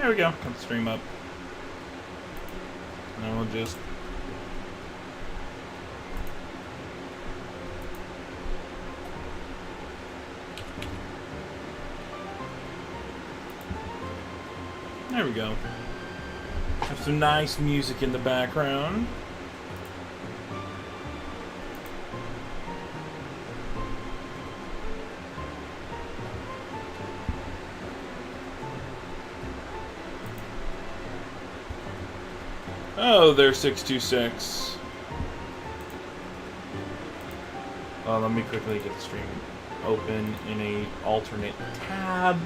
There we go. Got the stream up. And we'll just... There we go. Have some nice music in the background. Oh, there's 626. Well, let me quickly get the stream open in a alternate tab.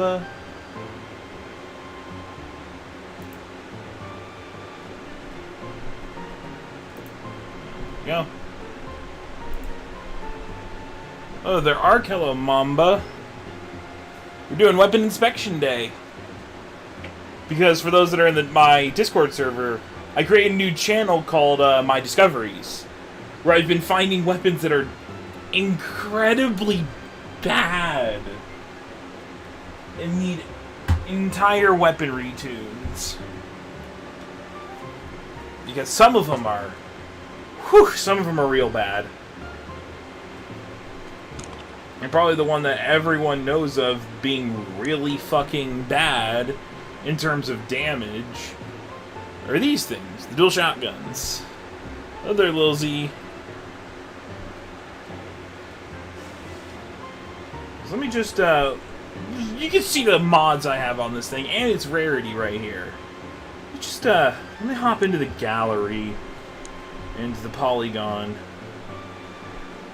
Go. Oh, there are Hello Mamba. We're doing Weapon Inspection Day. Because for those that are in my Discord server, I created a new channel called My Discoveries, where I've been finding weapons that are incredibly bad and need entire weapon retunes. Because some of them are... some of them are real bad. And probably the one that everyone knows of being really fucking bad in terms of damage are these things, the dual shotguns. Oh, there, Lil Z. So let me just, you can see the mods I have on this thing, and its rarity right here. Just, let me hop into the gallery, into the polygon.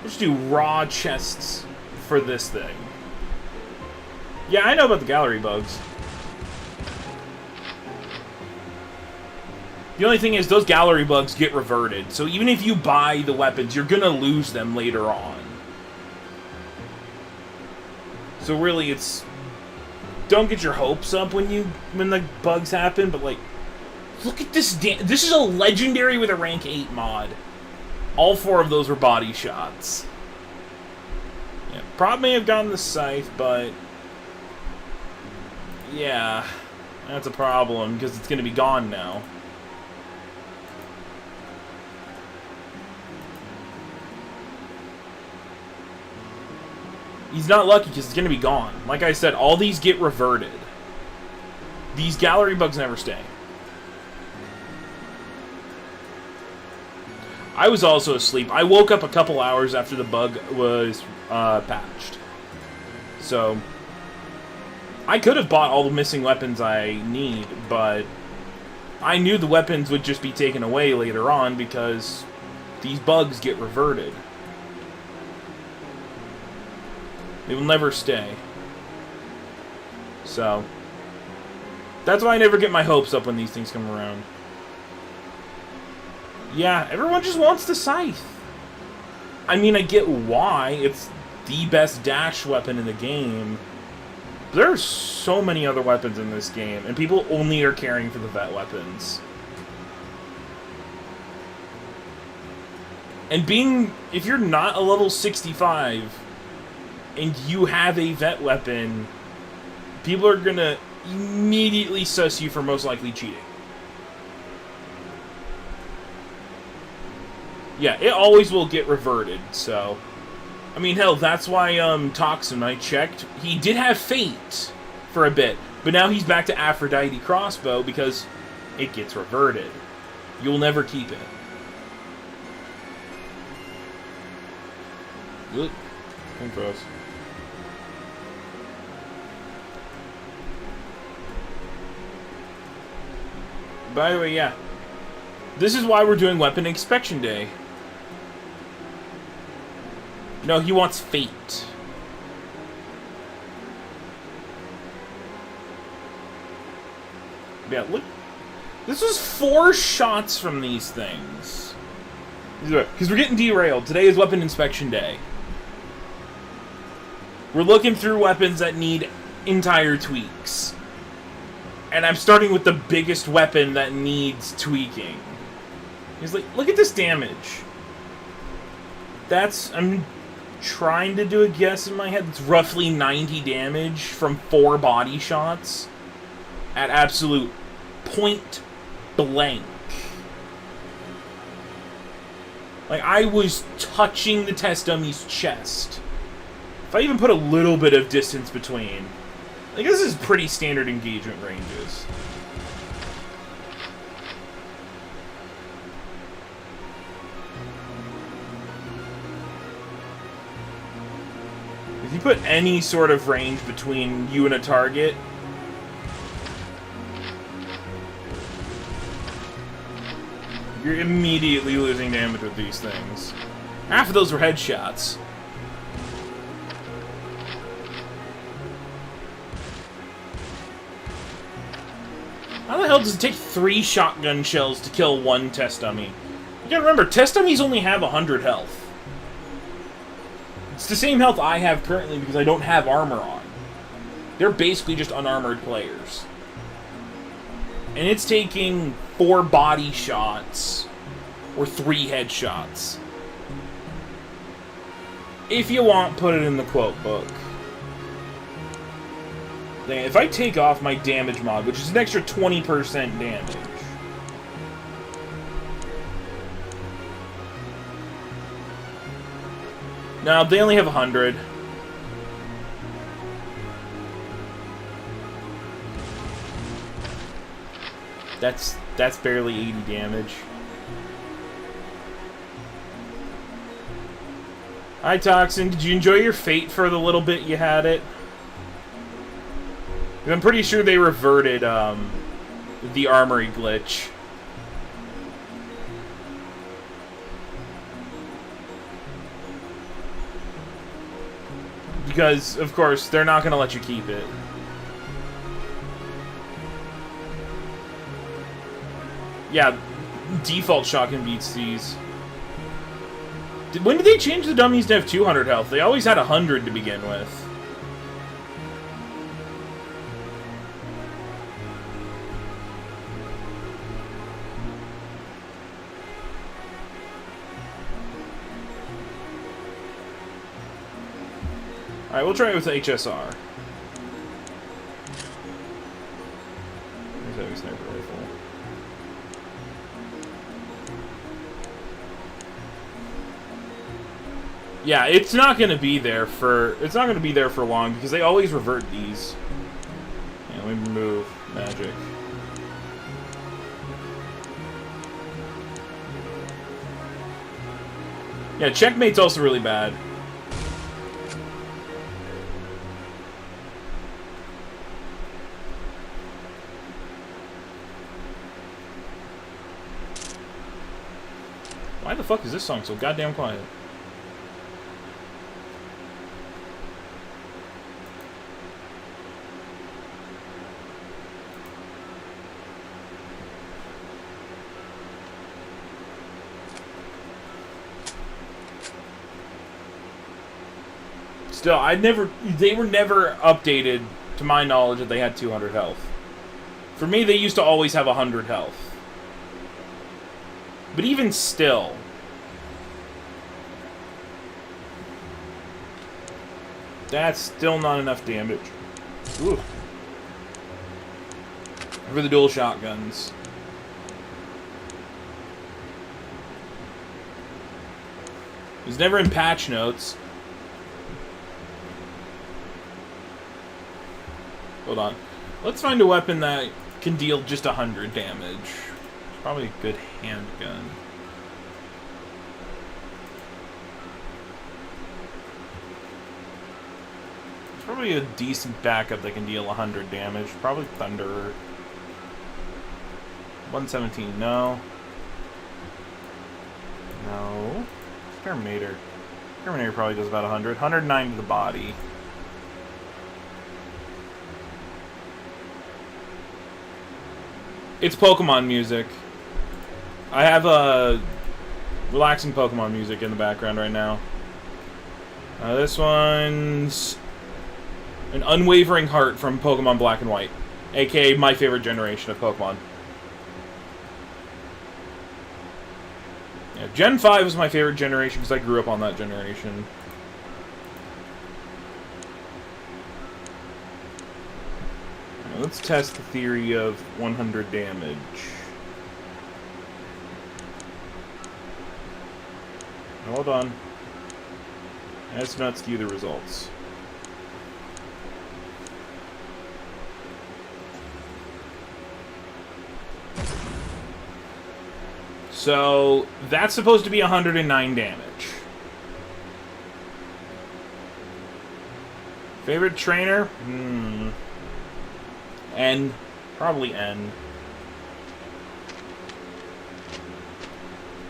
Let's do raw chests for this thing. Yeah, I know about the gallery bugs. The only thing is, those gallery bugs get reverted. So even if you buy the weapons, you're gonna lose them later on. So really, it's... don't get your hopes up when the bugs happen, but like... look at this this is a legendary with a rank 8 mod. All 4 of those were body shots. Yeah, Prop may have gotten the Scythe, but... yeah, that's a problem, because it's gonna be gone now. He's not lucky because it's going to be gone. Like I said, all these get reverted. These gallery bugs never stay. I was also asleep. I woke up a couple hours after the bug was patched. So, I could have bought all the missing weapons I need, but I knew the weapons would just be taken away later on because these bugs get reverted. They will never stay. So, that's why I never get my hopes up when these things come around. Yeah, everyone just wants the Scythe. I mean, I get why. It's the best dash weapon in the game. There are so many other weapons in this game, and people only are caring for the vet weapons. And if you're not a level 65... and you have a vet weapon, people are gonna immediately suss you for most likely cheating. Yeah, it always will get reverted, so... I mean, hell, that's why, Toxin, I checked, he did have Fate for a bit, but now he's back to Aphrodite Crossbow because it gets reverted. You'll never keep it. Good. Come for us. By the way, yeah. This is why we're doing Weapon Inspection Day. No, he wants Fate. Yeah, look. This was 4 shots from these things. Because we're getting derailed. Today is Weapon Inspection Day. We're looking through weapons that need entire tweaks. And I'm starting with the biggest weapon that needs tweaking. He's like, look at this damage. I'm trying to do a guess in my head. It's roughly 90 damage from 4 body shots. at absolute point blank. Like, I was touching the test dummy's chest. If I even put a little bit of distance between... Like, this is pretty standard engagement ranges. If you put any sort of range between you and a target... You're immediately losing damage with these things. Half of those were headshots. How the hell does it take 3 shotgun shells to kill 1 test dummy? You gotta remember, test dummies only have 100 health. It's the same health I have currently because I don't have armor on. They're basically just unarmored players. And it's taking 4 body shots or 3 headshots. If you want, put it in the quote book. If I take off my damage mod, which is an extra 20% damage. No, they only have 100. That's barely 80 damage. Hi, Toxin. Did you enjoy your fate for the little bit you had it? I'm pretty sure they reverted the armory glitch. Because, of course, they're not going to let you keep it. Yeah, default shotgun beats these. When did they change the dummies to have 200 health? They always had 100 to begin with. Alright, we'll try it with the HSR. There's a sniper rifle. Yeah, it's not gonna be there for long because they always revert these. Yeah, let me remove magic. Yeah, Checkmate's also really bad. Why the fuck is this song so goddamn quiet? Still, they were never updated, to my knowledge, that they had 200 health. For me, they used to always have 100 health. But even still... That's still not enough damage. Ooh. For the dual shotguns. It was never in patch notes. Hold on. Let's find a weapon that can deal just 100 damage. It's probably a good handgun. It's probably a decent backup that can deal 100 damage. Probably Thunderer. 117, no. No. Terminator. Terminator probably does about 100. 109 to the body. It's Pokemon music. I have relaxing Pokemon music in the background right now. This one's an Unwavering Heart from Pokemon Black and White, aka my favorite generation of Pokemon. Yeah, Gen 5 was my favorite generation because I grew up on that generation. let's test the theory of 100 damage. Hold on. Let's not skew the results. So, that's supposed to be 109 damage. Favorite trainer? N. Probably N.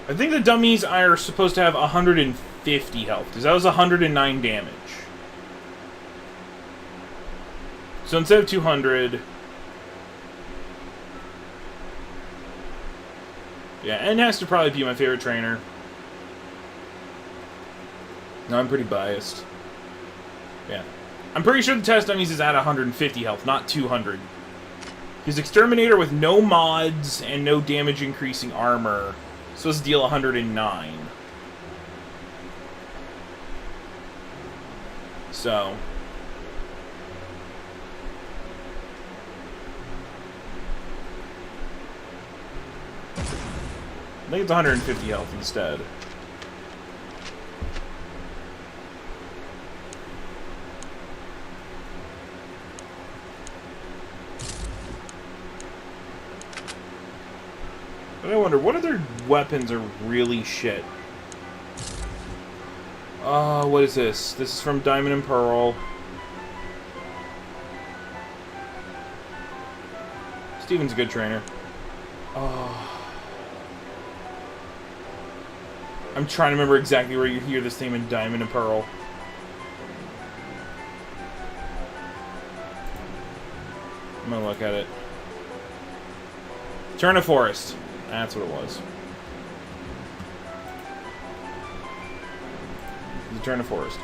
I think the dummies are supposed to have 150 health, because that was 109 damage. So instead of 200... Yeah, N has to probably be my favorite trainer. No, I'm pretty biased. Yeah. I'm pretty sure the test dummies is at 150 health, not 200. His Exterminator with no mods and no damage increasing armor is supposed to deal 109. So... I think it's 150 health instead. But I wonder, what other weapons are really shit? What is this? This is from Diamond and Pearl. Steven's a good trainer. I'm trying to remember exactly where you hear this name in Diamond and Pearl. I'm gonna look at it. Turn of Forest. That's what it was. The Turn of Forest.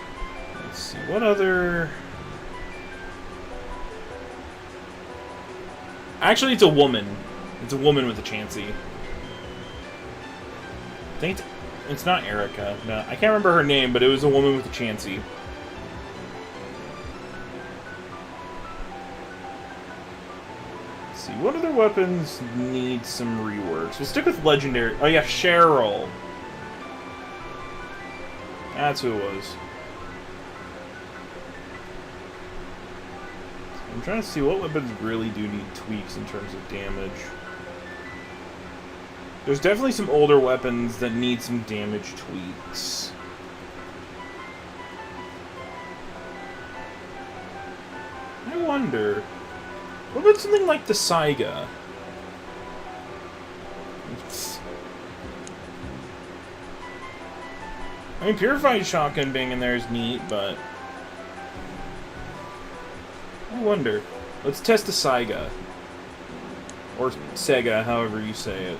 Let's see. What other... Actually, it's a woman. It's a woman with a Chansey. I think it's not Erica. No, I can't remember her name, but it was a woman with a Chansey. Let's see, what other weapons need some reworks? We'll stick with legendary. Oh yeah, Cheryl. That's who it was. I'm trying to see what weapons really do need tweaks in terms of damage. There's definitely some older weapons that need some damage tweaks. I wonder... What about something like the Saiga? I mean, Purified Shotgun being in there is neat, but... I wonder. Let's test the Saiga. Or Sega, however you say it.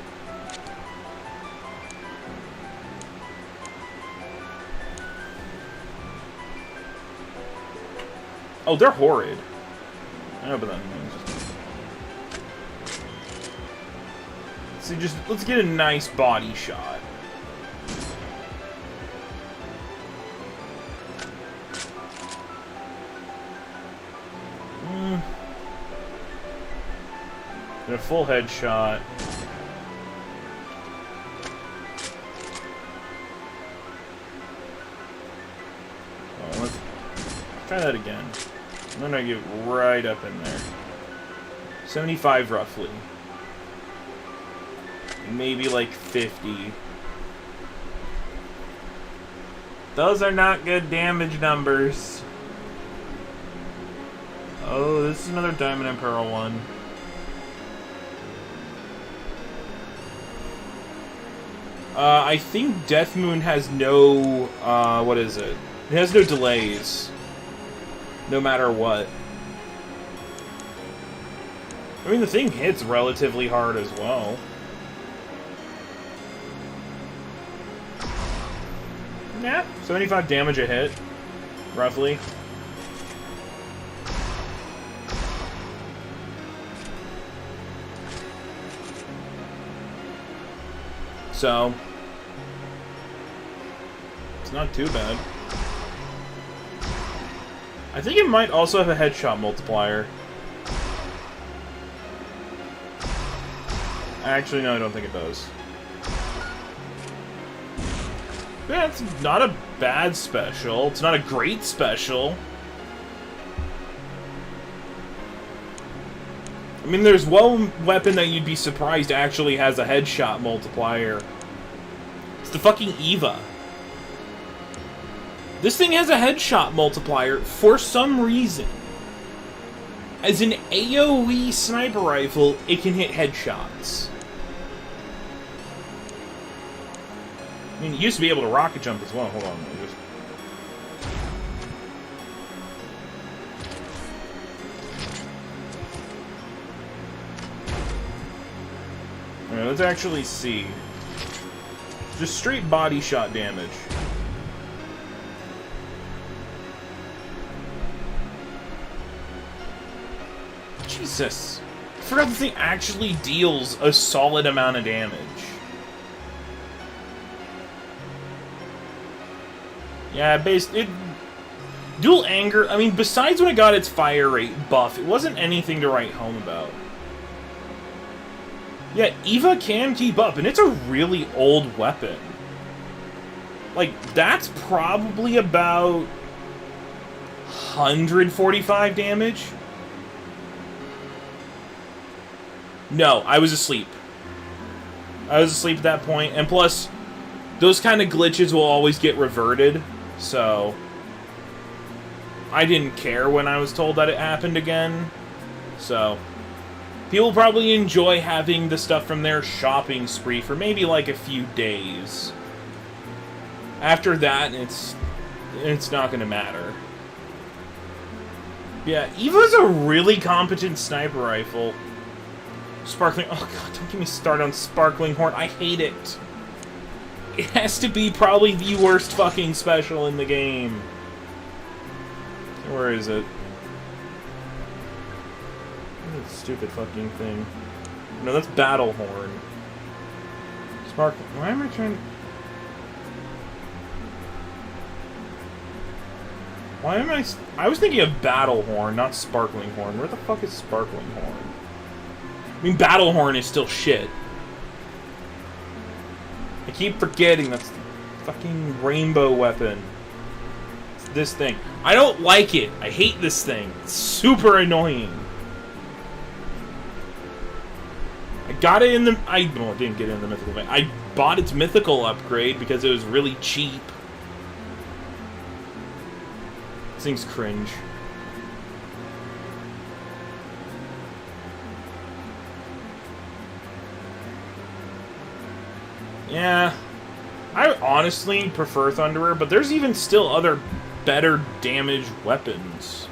Oh, they're horrid. I know, but that means... So just, let's get a nice body shot. And a full headshot. Oh, let's try that again. And then I get right up in there. 75 roughly. Maybe like 50. Those are not good damage numbers. Oh, this is another Diamond and Pearl one. I think Death Moon has no, what is it? It has no delays. No matter what. I mean, the thing hits relatively hard as well. Yeah, 75 damage a hit, roughly. So, it's not too bad. I think it might also have a headshot multiplier. Actually, no, I don't think it does. Yeah, it's not a bad special. It's not a great special. I mean, there's one weapon that you'd be surprised actually has a headshot multiplier. It's the fucking Eva. This thing has a headshot multiplier for some reason. As an AoE sniper rifle, it can hit headshots. I mean, it used to be able to rocket jump as well. Hold on. Alright, let's actually see. Just straight body shot damage. Jesus. I forgot this thing actually deals a solid amount of damage. Yeah, dual anger, I mean, besides when it got its fire rate buff, it wasn't anything to write home about. Yeah, Eva can keep up, and it's a really old weapon. Like, that's probably about 145 damage. No, I was asleep. I was asleep at that point, and plus, those kind of glitches will always get reverted, so I didn't care when I was told that it happened again, so people probably enjoy having the stuff from their shopping spree for maybe like a few days. After that, it's not going to matter. Yeah, Eva's a really competent sniper rifle. Sparkling... Oh god, don't get me started on Sparkling Horn. I hate it. It has to be probably the worst fucking special in the game. Where is it? What is stupid fucking thing? No, that's Battle Horn. Sparkling... Why am I trying... Why am I was thinking of Battle Horn, not Sparkling Horn. Where the fuck is Sparkling Horn? I mean, Battle Horn is still shit. I keep forgetting that's the fucking rainbow weapon. It's this thing. I don't like it. I hate this thing. It's super annoying. I got it in the... I didn't get it in the Mythical vein. I bought its Mythical upgrade because it was really cheap. This thing's cringe. Yeah, I honestly prefer Thunderer, but there's even still other better damage weapons.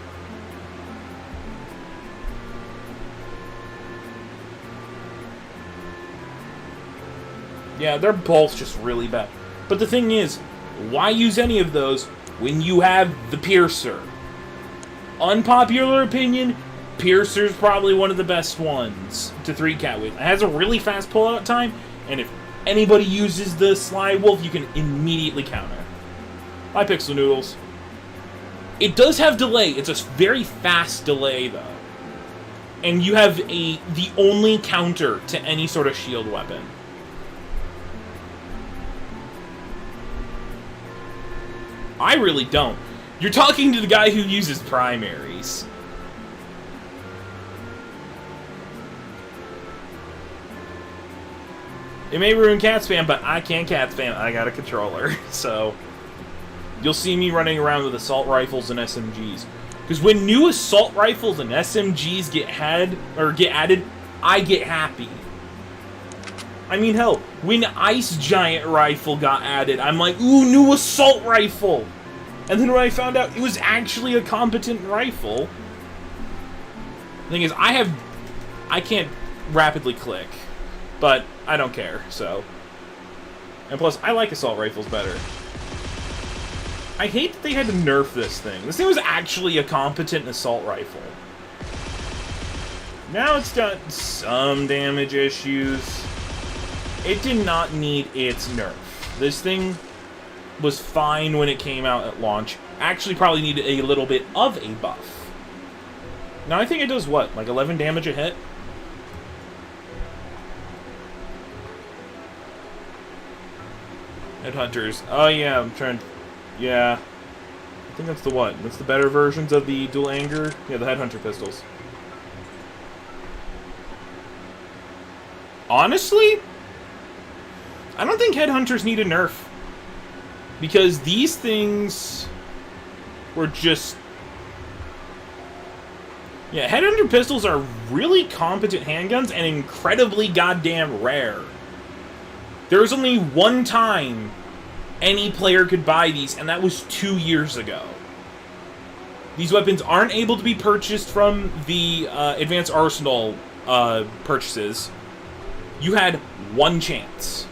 Yeah, they're both just really bad. But the thing is, why use any of those when you have the Piercer? Unpopular opinion, Piercer's probably one of the best ones to 3-cat with. It has a really fast pullout time, and if anybody uses the Sly Wolf, you can immediately counter. Bye, Pixel Noodles. It does have delay. It's a very fast delay, though. And you have the only counter to any sort of shield weapon. I really don't. You're talking to the guy who uses primaries. It may ruin cat spam, but I can't cat spam. I got a controller, so you'll see me running around with assault rifles and SMGs. Because when new assault rifles and SMGs get added, I get happy. I mean, hell, when Ice Giant Rifle got added, I'm like, ooh, new assault rifle! And then when I found out it was actually a competent rifle, the thing is, I can't rapidly click, but I don't care, so. And plus, I like assault rifles better. I hate that they had to nerf this thing. This thing was actually a competent assault rifle. Now it's got some damage issues. It did not need its nerf. This thing was fine when it came out at launch. Actually probably needed a little bit of a buff. Now I think it does what? Like 11 damage a hit? Headhunters. Oh yeah, I'm trying. Yeah, I think that's the what? That's the better versions of the dual anger. Yeah, the Headhunter pistols. Honestly, I don't think Headhunters need a nerf. Because these things were just... Yeah, Headhunter pistols are really competent handguns and incredibly goddamn rare. There was only one time any player could buy these, and that was 2 years ago. These weapons aren't able to be purchased from the Advanced Arsenal purchases. You had one chance.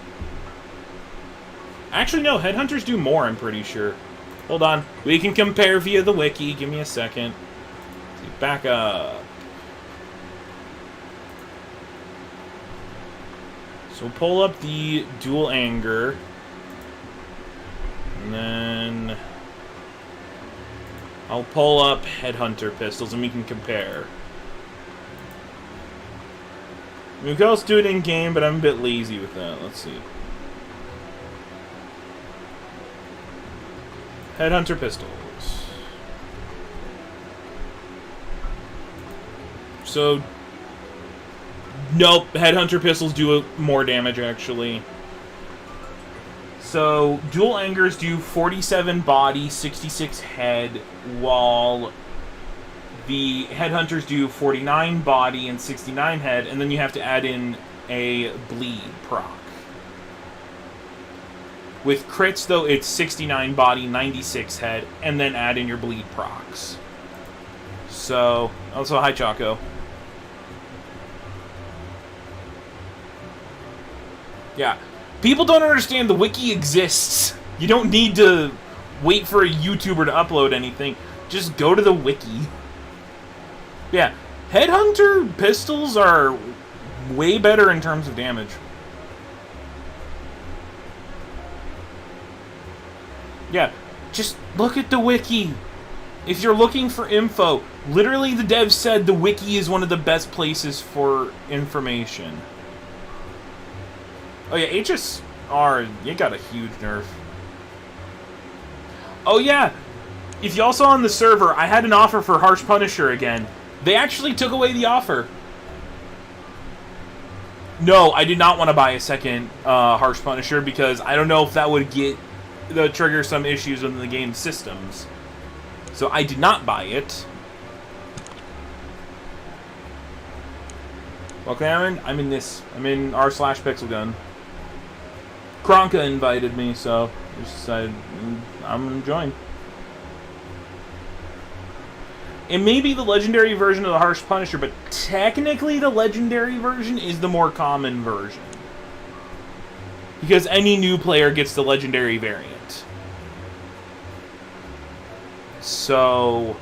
Actually, no, Headhunters do more, I'm pretty sure. Hold on. We can compare via the wiki. Give me a second. Back up. So we'll pull up the dual anger. And then I'll pull up Headhunter pistols and we can compare. I mean, we could also do it in-game, but I'm a bit lazy with that. Let's see. Headhunter pistols. So, nope, Headhunter pistols do more damage, actually. So, dual angers do 47 body, 66 head, while the Headhunters do 49 body and 69 head, and then you have to add in a bleed proc. With crits, though, it's 69 body, 96 head, and then add in your bleed procs. So, also, hi, Choco. Yeah. People don't understand the wiki exists. You don't need to wait for a YouTuber to upload anything. Just go to the wiki. Yeah. Headhunter pistols are way better in terms of damage. Yeah, just look at the wiki. If you're looking for info, literally the devs said the wiki is one of the best places for information. Oh yeah, HSR, you got a huge nerf. Oh yeah, if y'all saw on the server, I had an offer for Harsh Punisher again. They actually took away the offer. No, I did not want to buy a second Harsh Punisher because I don't know if that would trigger some issues within the game's systems. So I did not buy it. Okay, I'm in this. I'm in r/Pixel Gun. Kronka invited me, so I just decided I'm gonna join. It may be the legendary version of the Harsh Punisher, but technically the legendary version is the more common version. Because any new player gets the legendary variant. So,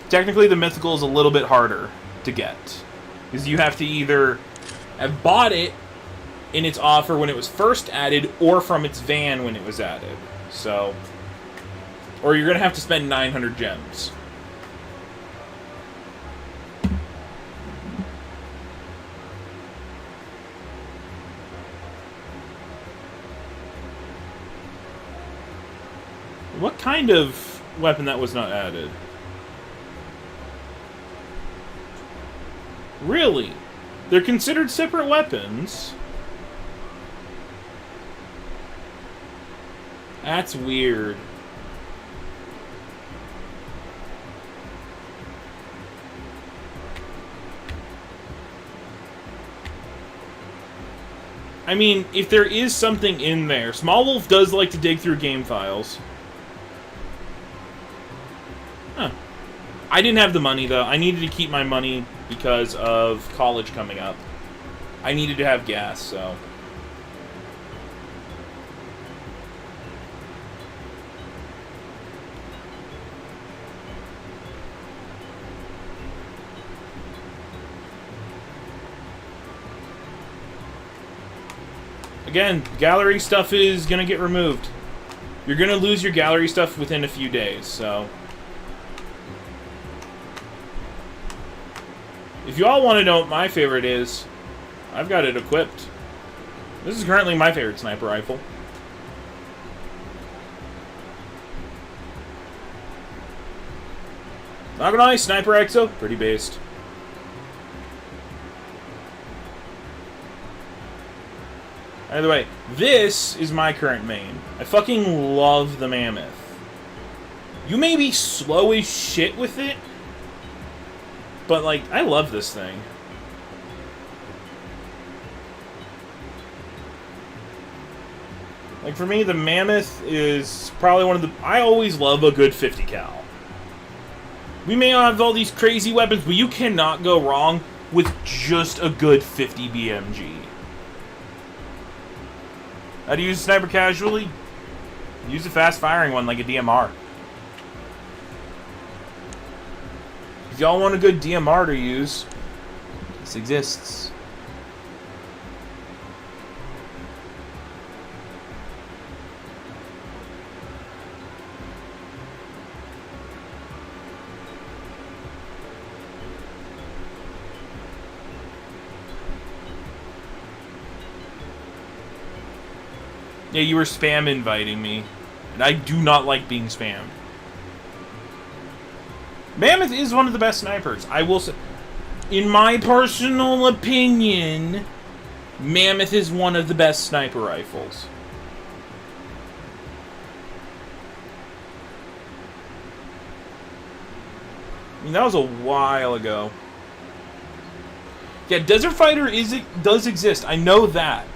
technically the Mythical is a little bit harder to get. Because you have to either have bought it in its offer when it was first added, or from its van when it was added. So, or you're going to have to spend 900 gems. What kind of weapon that was not added? Really? They're considered separate weapons? That's weird. I mean, if there is something in there, Small Wolf does like to dig through game files. Huh. I didn't have the money, though. I needed to keep my money because of college coming up. I needed to have gas, so... Again, gallery stuff is going to get removed. You're going to lose your gallery stuff within a few days, so... If you all want to know what my favorite is, I've got it equipped. This is currently my favorite sniper rifle. Not gonna lie, Sniper XO, pretty based. Either way, this is my current main. I fucking love the Mammoth. You may be slow as shit with it, but, like, I love this thing. Like, for me, the Mammoth is probably one of the... I always love a good 50 cal. We may not have all these crazy weapons, but you cannot go wrong with just a good 50 BMG. How to use a sniper casually? Use a fast-firing one like a DMR. If y'all want a good DMR to use, this exists. Yeah, you were spam inviting me, and I do not like being spammed. Mammoth is one of the best snipers. I will say, in my personal opinion, Mammoth is one of the best sniper rifles. I mean, that was a while ago. Yeah, Desert Fighter does exist. I know that.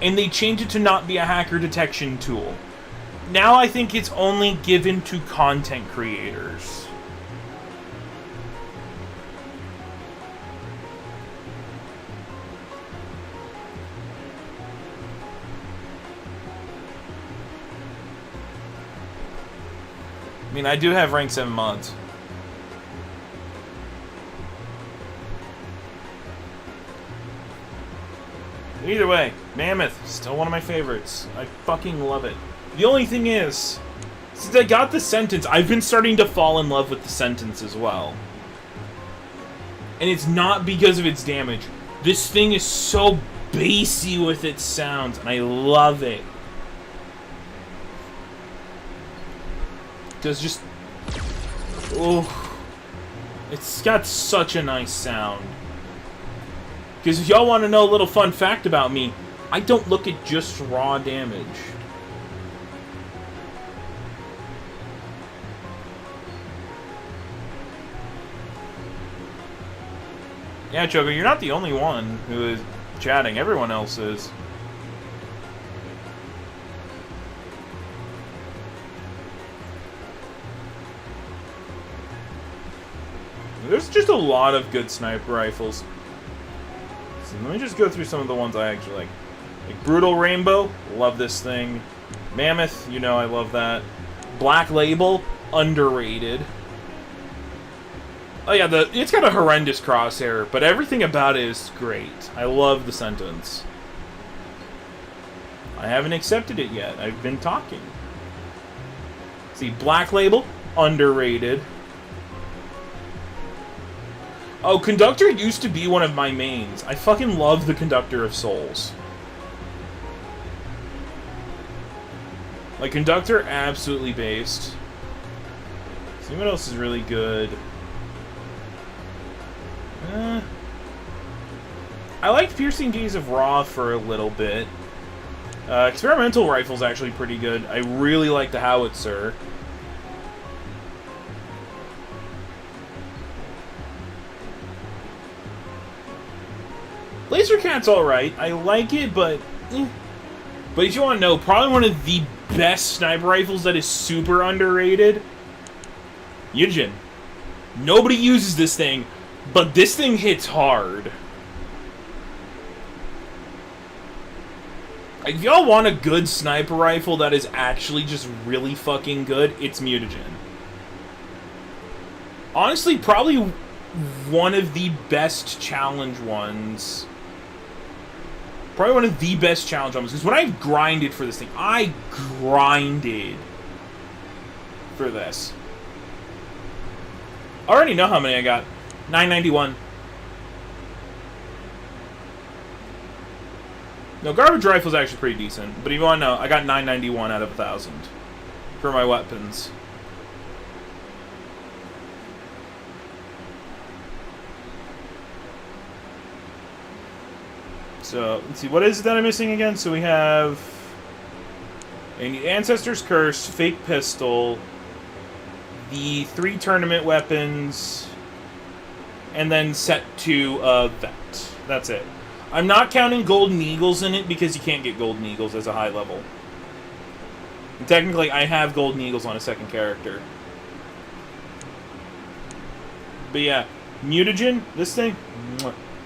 And they changed it to not be a hacker detection tool. Now I think it's only given to content creators. I mean, I do have rank 7 mods. Either way, Mammoth, still one of my favorites. I fucking love it. The only thing is, since I got the sentence, I've been starting to fall in love with the sentence as well. And it's not because of its damage. This thing is so bassy with its sounds, and I love it. Does just... oh, it's got such a nice sound. Because if y'all want to know a little fun fact about me, I don't look at just raw damage. Yeah, Choco, you're not the only one who is chatting. Everyone else is. There's just a lot of good sniper rifles. So let me just go through some of the ones I actually like. Like Brutal Rainbow, love this thing. Mammoth, you know I love that. Black Label, underrated. Oh yeah, it's got a horrendous crosshair, but everything about it is great. I love the sentence. I haven't accepted it yet. I've been talking. See, Black Label, underrated. Oh, Conductor used to be one of my mains. I fucking love the Conductor of Souls. Like, Conductor, absolutely based. See what else is really good. I liked Piercing Gaze of Ra for a little bit. Experimental Rifle's actually pretty good. I really like the Howitzer. Laser Cat's alright. I like it, but... But if you want to know, probably one of the best sniper rifles that is super underrated... Mutagen. Nobody uses this thing, but this thing hits hard. Like, if y'all want a good sniper rifle that is actually just really fucking good, it's Mutagen. Honestly, probably one of the best challenge ones. Probably one of the best challenge ones. Because when I grinded for this thing, I grinded for this. I already know how many I got. 991. No, Garbage Rifle's actually pretty decent. But if you want to know, I got 991 out of 1,000 for my weapons. So, let's see, what is it that I'm missing again? So we have Ancestor's Curse, Fake Pistol, the 3 tournament weapons, and then set 2 of that. That's it. I'm not counting Golden Eagles in it because you can't get Golden Eagles as a high level. And technically, I have Golden Eagles on a second character. But yeah, Mutagen, this thing?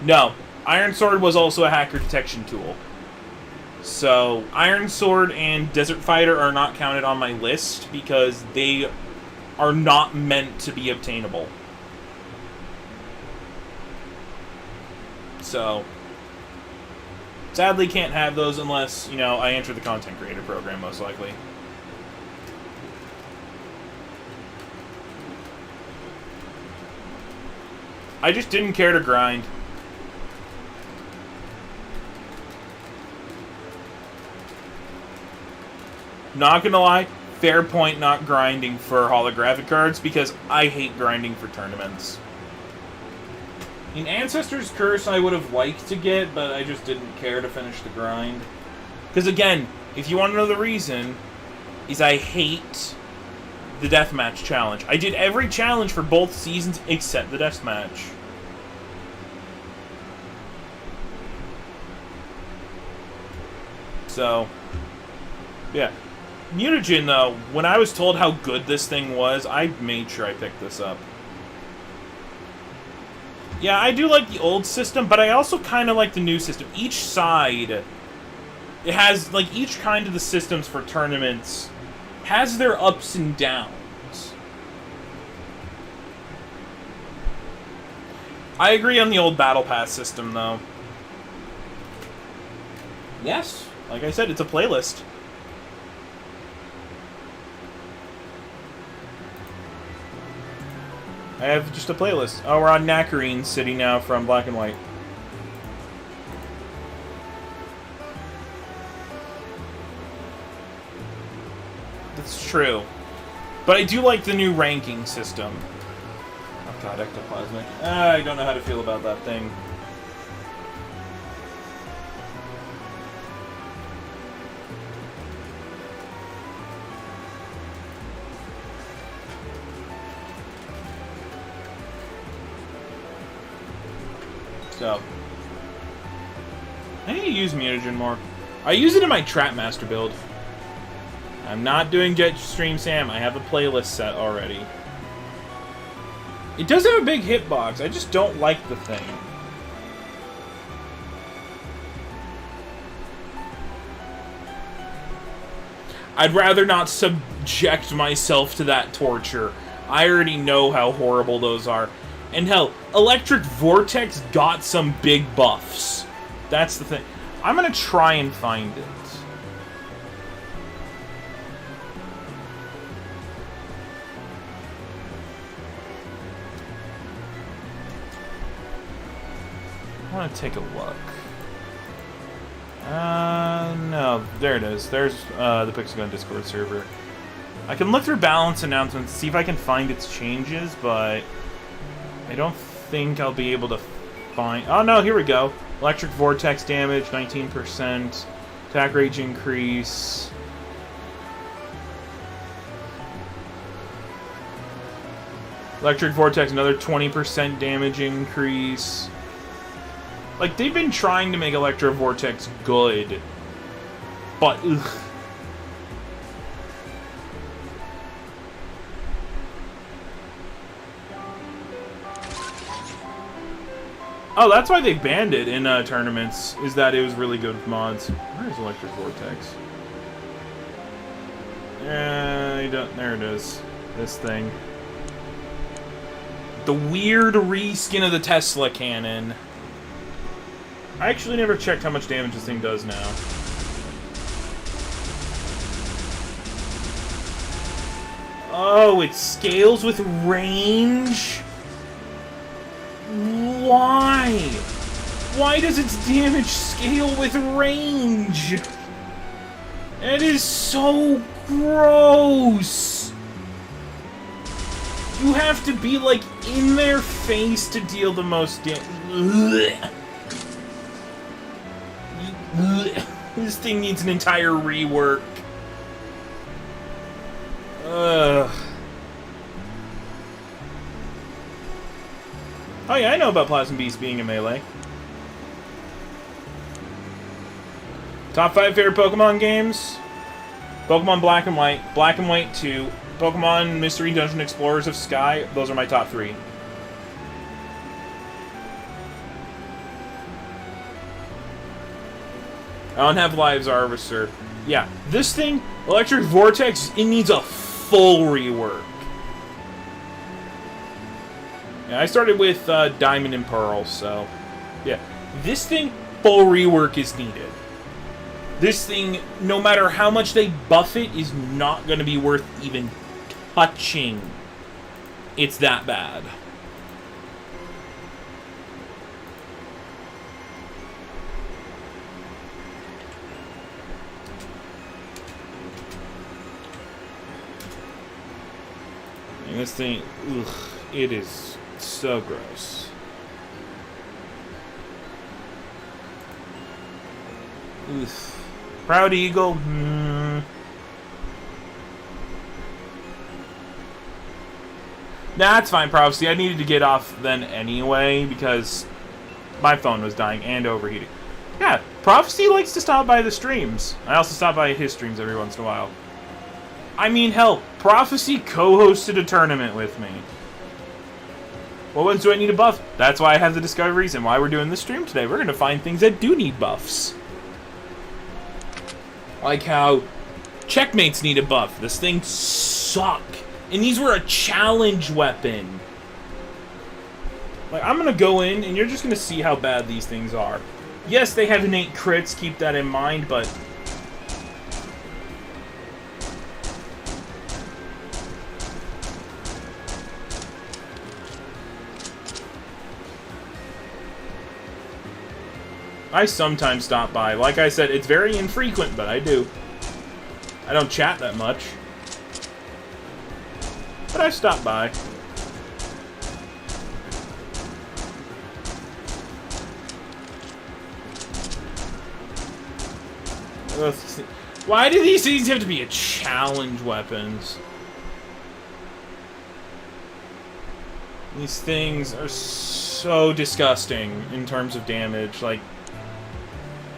No. Iron Sword was also a hacker detection tool. So, Iron Sword and Desert Fighter are not counted on my list because they are not meant to be obtainable. So, sadly can't have those unless, you know, I enter the content creator program, most likely. I just didn't care to grind. Not gonna lie, fair point not grinding for holographic cards because I hate grinding for tournaments. In Ancestor's Curse, I would have liked to get, but I just didn't care to finish the grind. Because again, if you want to know the reason, is I hate the Deathmatch challenge. I did every challenge for both seasons except the Deathmatch. So, yeah. Mutagen, though, when I was told how good this thing was, I made sure I picked this up. Yeah, I do like the old system, but I also kind of like the new system. Each side, it has, like, each kind of the systems for tournaments has their ups and downs. I agree on the old Battle Pass system, though. Yes, like I said, it's a playlist. I have just a playlist. Oh, we're on Nackarine City now from Black and White. That's true. But I do like the new ranking system. Oh god, Ectoplasmic. I don't know how to feel about that thing. So, I need to use Mutagen more. I use it in my Trapmaster build. I'm not doing Jetstream Sam. I have a playlist set already. It does have a big hitbox. I just don't like the thing. I'd rather not subject myself to that torture. I already know how horrible those are. And hell, Electric Vortex got some big buffs. That's the thing. I'm gonna try and find it. I want to take a look. No, there it is. There's the Pixagon Discord server. I can look through balance announcements, see if I can find its changes, but I don't think I'll be able to find... Oh, no, here we go. Electric Vortex damage, 19%. Attack rage increase. Electric Vortex, another 20% damage increase. Like, they've been trying to make Electro Vortex good. But, ugh. Oh, that's why they banned it in tournaments, is that it was really good with mods. Where's Electric Vortex? You don't, there it is. This thing. The weird reskin of the Tesla cannon. I actually never checked how much damage this thing does now. Oh, it scales with range? Why? Why does its damage scale with range? It is so gross. You have to be, like, in their face to deal the most damage. This thing needs an entire rework. Ugh. Oh yeah, I know about Plasma Beast being a melee. Top 5 favorite Pokemon games? Pokemon Black and White, Black and White 2, Pokemon Mystery Dungeon Explorers of Sky. Those are my top 3. I don't have Lives Harvester. Yeah, this thing, Electric Vortex, it needs a full rework. Yeah, I started with Diamond and Pearl, so yeah. This thing, full rework is needed. This thing, no matter how much they buff it, is not going to be worth even touching. It's that bad. And this thing, ugh, it is so gross. Oof. Proud Eagle, Nah, that's fine, Prophecy. I needed to get off then anyway, because my phone was dying and overheating. Yeah, Prophecy likes to stop by the streams. I also stop by his streams every once in a while. I mean, hell, Prophecy co-hosted a tournament with me. What ones do I need a buff? That's why I have the discoveries and why we're doing this stream today. We're going to find things that do need buffs. Like how Checkmates need a buff. This thing suck. And these were a challenge weapon. Like, I'm going to go in and you're just going to see how bad these things are. Yes, they have innate crits, keep that in mind, but... I sometimes stop by. Like I said, it's very infrequent, but I do. I don't chat that much. But I stop by. Why do these things have to be a challenge weapons? These things are so disgusting in terms of damage. Like,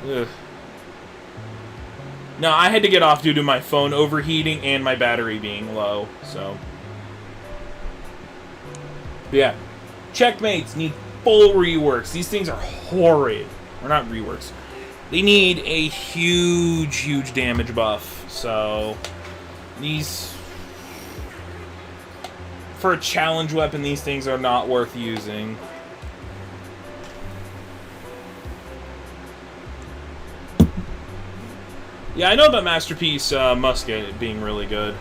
ugh. No, I had to get off due to my phone overheating and my battery being low, so. But yeah. Checkmates need full reworks. These things are horrid. Or not reworks. They need a huge, huge damage buff. So, these... For a challenge weapon, these things are not worth using. Yeah, I know about Masterpiece Musket being really good.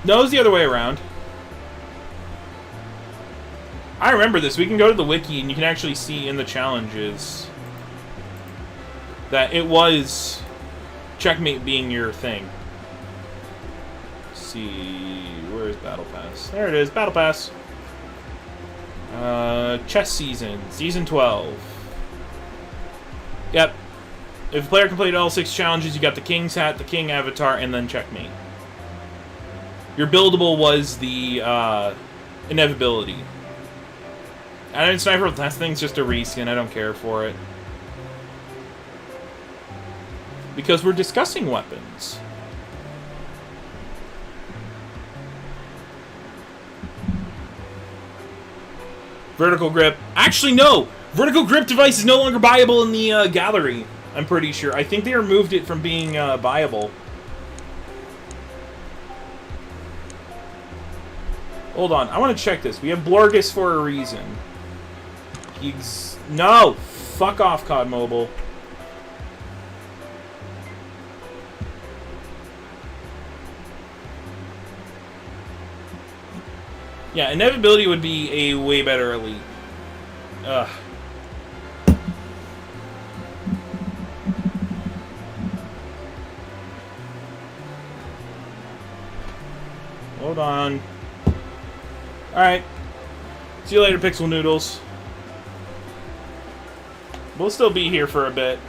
No, it was the other way around. I remember this. We can go to the wiki and you can actually see in the challenges that it was Checkmate being your thing. Let's see, where's Battle Pass? There it is, Battle Pass. Chess Season, Season 12. Yep. If a player completed all 6 challenges, you got the King's Hat, the King Avatar, and then Checkmate. Your buildable was the Inevitability. And in Sniper, that thing's just a reskin. I don't care for it. Because we're discussing weapons. Vertical grip. Actually, no! Vertical grip device is no longer buyable in the gallery. I'm pretty sure. I think they removed it from being buyable. Hold on. I want to check this. We have Blorgus for a reason. No! Fuck off, COD Mobile. Yeah, inevitability would be a way better elite. Ugh. Hold on. Alright. See you later, Pixel Noodles. We'll still be here for a bit.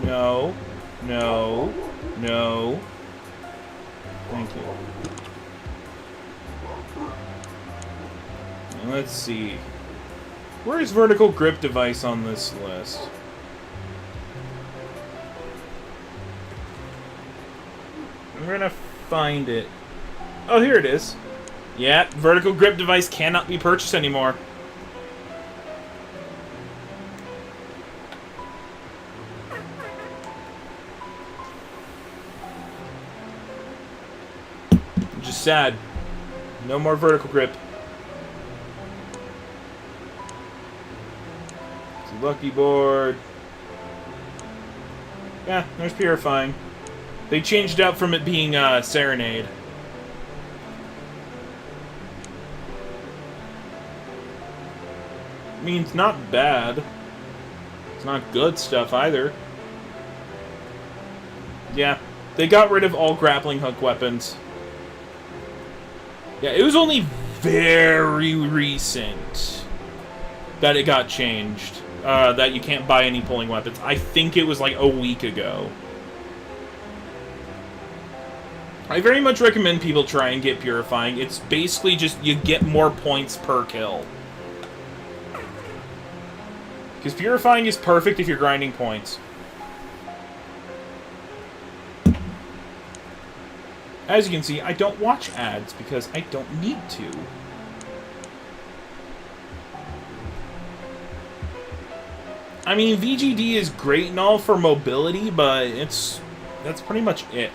No. No. No. Thank you. And let's see. Where is vertical grip device on this list? I'm gonna find it. Oh, here it is. Yeah, vertical grip device cannot be purchased anymore. Just sad. No more vertical grip. It's a lucky board. Yeah, there's purifying. They changed out from it being Serenade. I mean, it's not bad. It's not good stuff either. Yeah, they got rid of all grappling hook weapons. Yeah, it was only very recent that it got changed. That you can't buy any pulling weapons. I think it was like a week ago. I very much recommend people try and get purifying. It's basically just you get more points per kill. Because purifying is perfect if you're grinding points. As you can see, I don't watch ads because I don't need to. I mean, VGD is great and all for mobility, but that's pretty much it.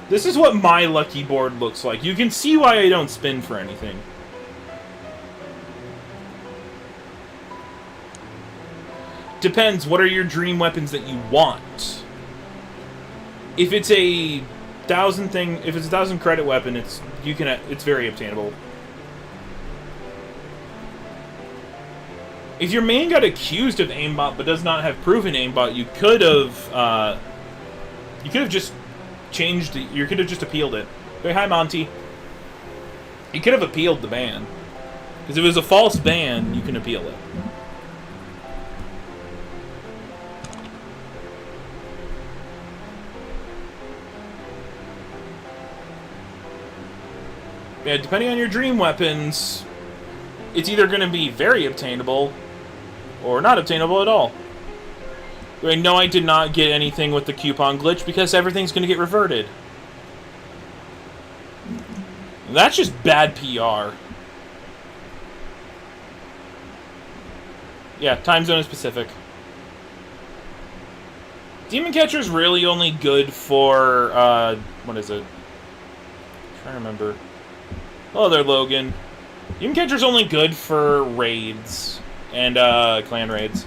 This is what my lucky board looks like. You can see why I don't spin for anything. Depends, what are your dream weapons that you want? If it's a 1,000 credit weapon, it's very obtainable. If your main got accused of aimbot but does not have proven aimbot, you could have just changed it. You could have just appealed it. Hey, hi Monty. You could have appealed the ban. Because if it was a false ban, you can appeal it. Yeah, depending on your dream weapons, it's either going to be very obtainable or not obtainable at all. I know I did not get anything with the coupon glitch because everything's going to get reverted. That's just bad PR. Yeah, time zone is Pacific. Demon Catcher's really only good for, what is it? I'm trying to remember. Hello there, Logan. Demon Catcher's only good for raids and clan raids.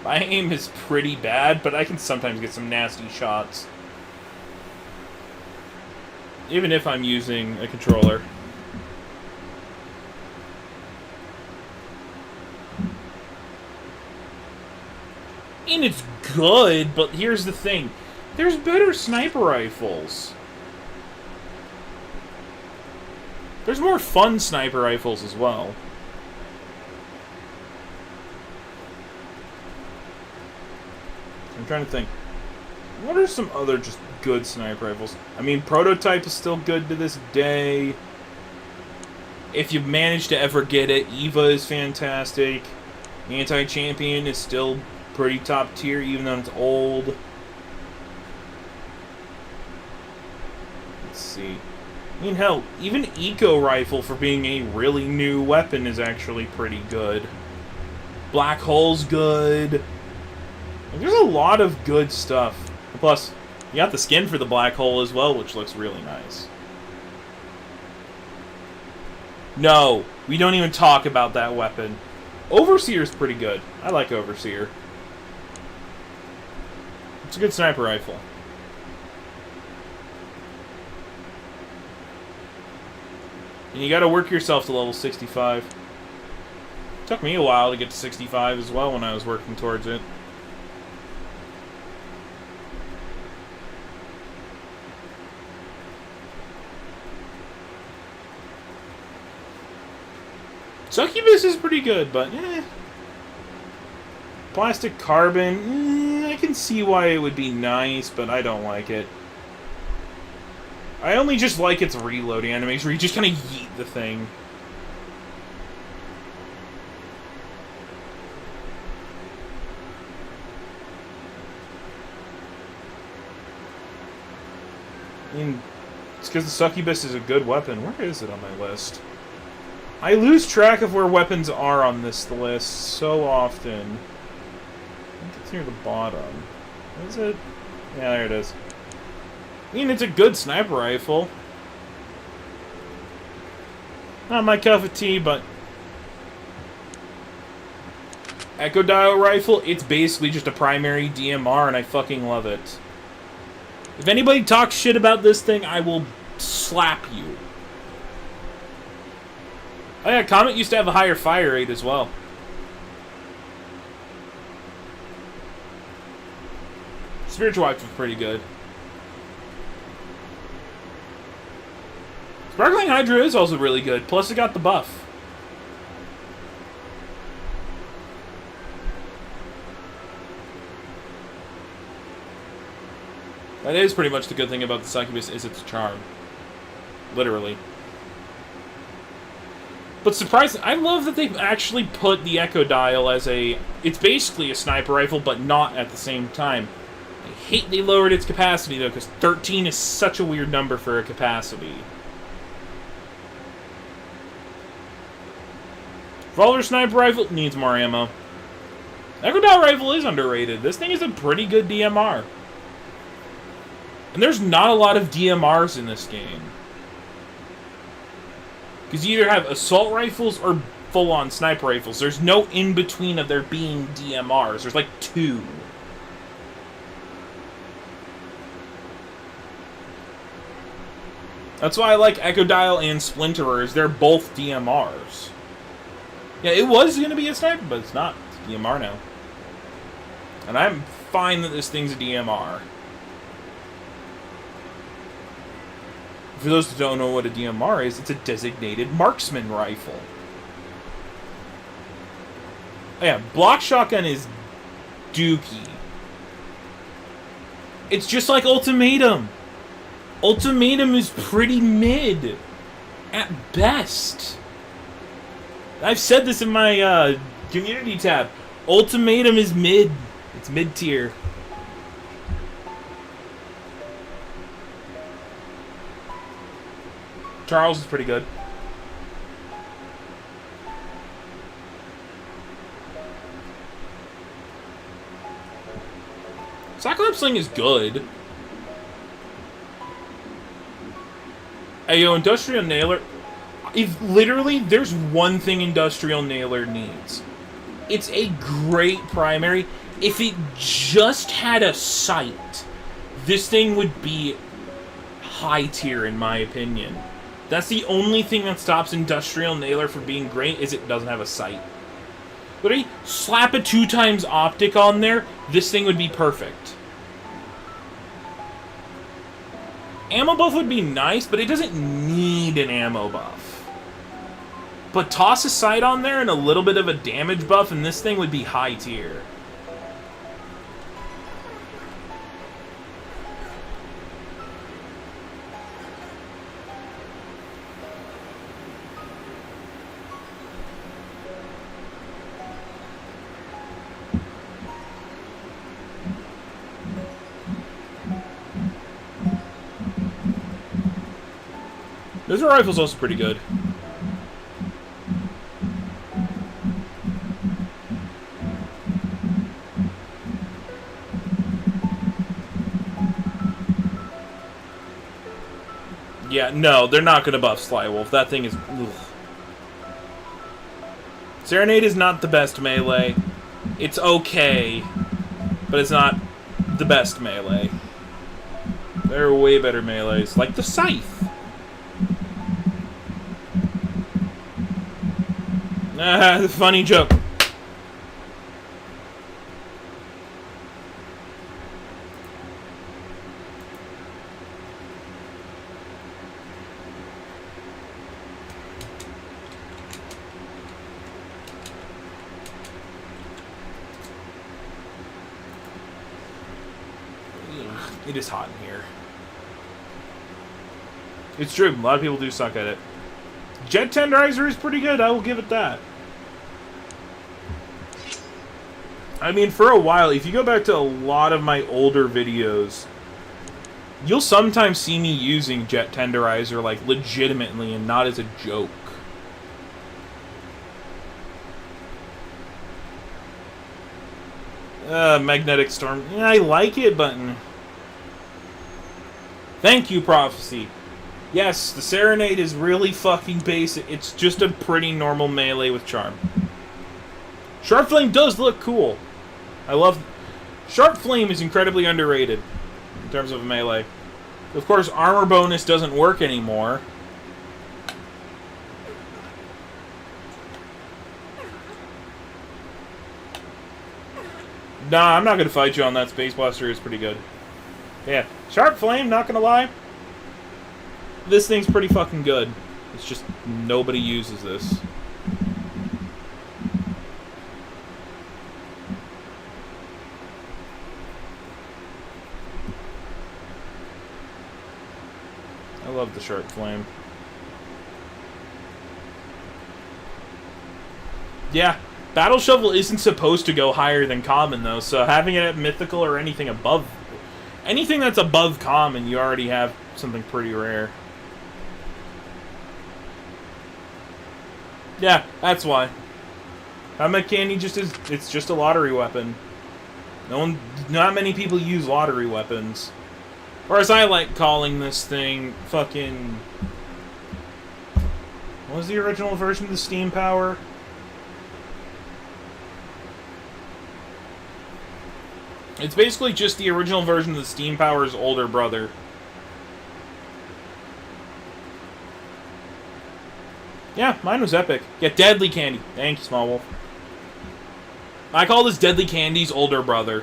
My aim is pretty bad, but I can sometimes get some nasty shots. Even if I'm using a controller. And it's good, but here's the thing. There's better sniper rifles. There's more fun sniper rifles as well. I'm trying to think. What are some other just good sniper rifles? I mean, Prototype is still good to this day. If you manage to ever get it, Eva is fantastic. Anti-Champion is still pretty top tier, even though it's old. Let's see. I mean, hell, even Eco Rifle, for being a really new weapon, is actually pretty good. Black Hole's good. There's a lot of good stuff. Plus, you got the skin for the Black Hole as well, which looks really nice. No. We don't even talk about that weapon. Overseer's pretty good. I like Overseer. It's a good sniper rifle. And you gotta work yourself to level 65. Took me a while to get to 65 as well when I was working towards it. Succubus is pretty good, but plastic carbon, I can see why it would be nice, but I don't like it. I only just like its reloading animation, where you just kind of yeet the thing. I mean, it's because the Succubus is a good weapon. Where is it on my list? I lose track of where weapons are on this list so often. I think it's near the bottom. Is it? Yeah, there it is. I mean, it's a good sniper rifle. Not my cup of tea, but... Echo Dial rifle, it's basically just a primary DMR, and I fucking love it. If anybody talks shit about this thing, I will slap you. Oh yeah, Comet used to have a higher fire rate as well. Spiritual Watch was pretty good. Sparkling Hydra is also really good, plus it got the buff. That is pretty much the good thing about the Succubus, is its charm. Literally. But surprisingly, I love that they've actually put the Echo Dial as a... It's basically a sniper rifle, but not at the same time. I hate they lowered its capacity, though, because 13 is such a weird number for a capacity. Revolver sniper rifle needs more ammo. Echo Dial rifle is underrated. This thing is a pretty good DMR. And there's not a lot of DMRs in this game. Because you either have assault rifles or full-on sniper rifles. There's no in-between of there being DMRs. There's like 2. That's why I like Echo Dial and Splinterers. They're both DMRs. Yeah, it was going to be a sniper, but it's not. It's a DMR now. And I'm fine that this thing's a DMR. For those who don't know what a DMR is, it's a designated marksman rifle. Oh yeah, block shotgun is dookie. It's just like Ultimatum. Ultimatum is pretty mid. At best. I've said this in my community tab. Ultimatum is mid. It's mid-tier. Charles is pretty good. Cyclops Sling is good. Hey, yo, Industrial Nailer... If literally, there's one thing Industrial Nailer needs. It's a great primary. If it just had a sight, this thing would be high tier, in my opinion. That's the only thing that stops Industrial Nailer from being great, is it doesn't have a sight. Literally, slap a 2x optic on there, this thing would be perfect. Ammo buff would be nice, but it doesn't need an ammo buff. But toss a sight on there and a little bit of a damage buff, and this thing would be high tier. This rifle's also pretty good. Yeah, no, they're not going to buff Slywolf. That thing is... Ugh. Serenade is not the best melee. It's okay, but it's not the best melee. There are way better melees, like the Scythe. Ah, funny joke. It is hot in here. It's true. A lot of people do suck at it. Jet Tenderizer is pretty good. I will give it that. I mean, for a while, if you go back to a lot of my older videos, you'll sometimes see me using Jet Tenderizer, like, legitimately and not as a joke. Magnetic Storm. Yeah, I like it, but... Thank you, Prophecy. Yes, the Serenade is really fucking basic. It's just a pretty normal melee with charm. Sharp Flame does look cool. I love... Sharp Flame is incredibly underrated in terms of a melee. Of course, armor bonus doesn't work anymore. Nah, I'm not going to fight you on that. Space Blaster is pretty good. Yeah, Sharp Flame, not going to lie. This thing's pretty fucking good. It's just nobody uses this. I love the Sharp Flame. Yeah, Battle Shovel isn't supposed to go higher than common, though, so having it at Mythical or anything above... Anything that's above common, you already have something pretty rare. Yeah, that's why. Helmet Candy just is... It's just a lottery weapon. Not many people use lottery weapons. Or as I like calling this thing, fucking... What was the original version of the Steam Power? It's basically just the original version of the Steam Power's older brother. Yeah, mine was epic. Yeah, Deadly Candy. Thank you, Small Wolf. I call this Deadly Candy's older brother.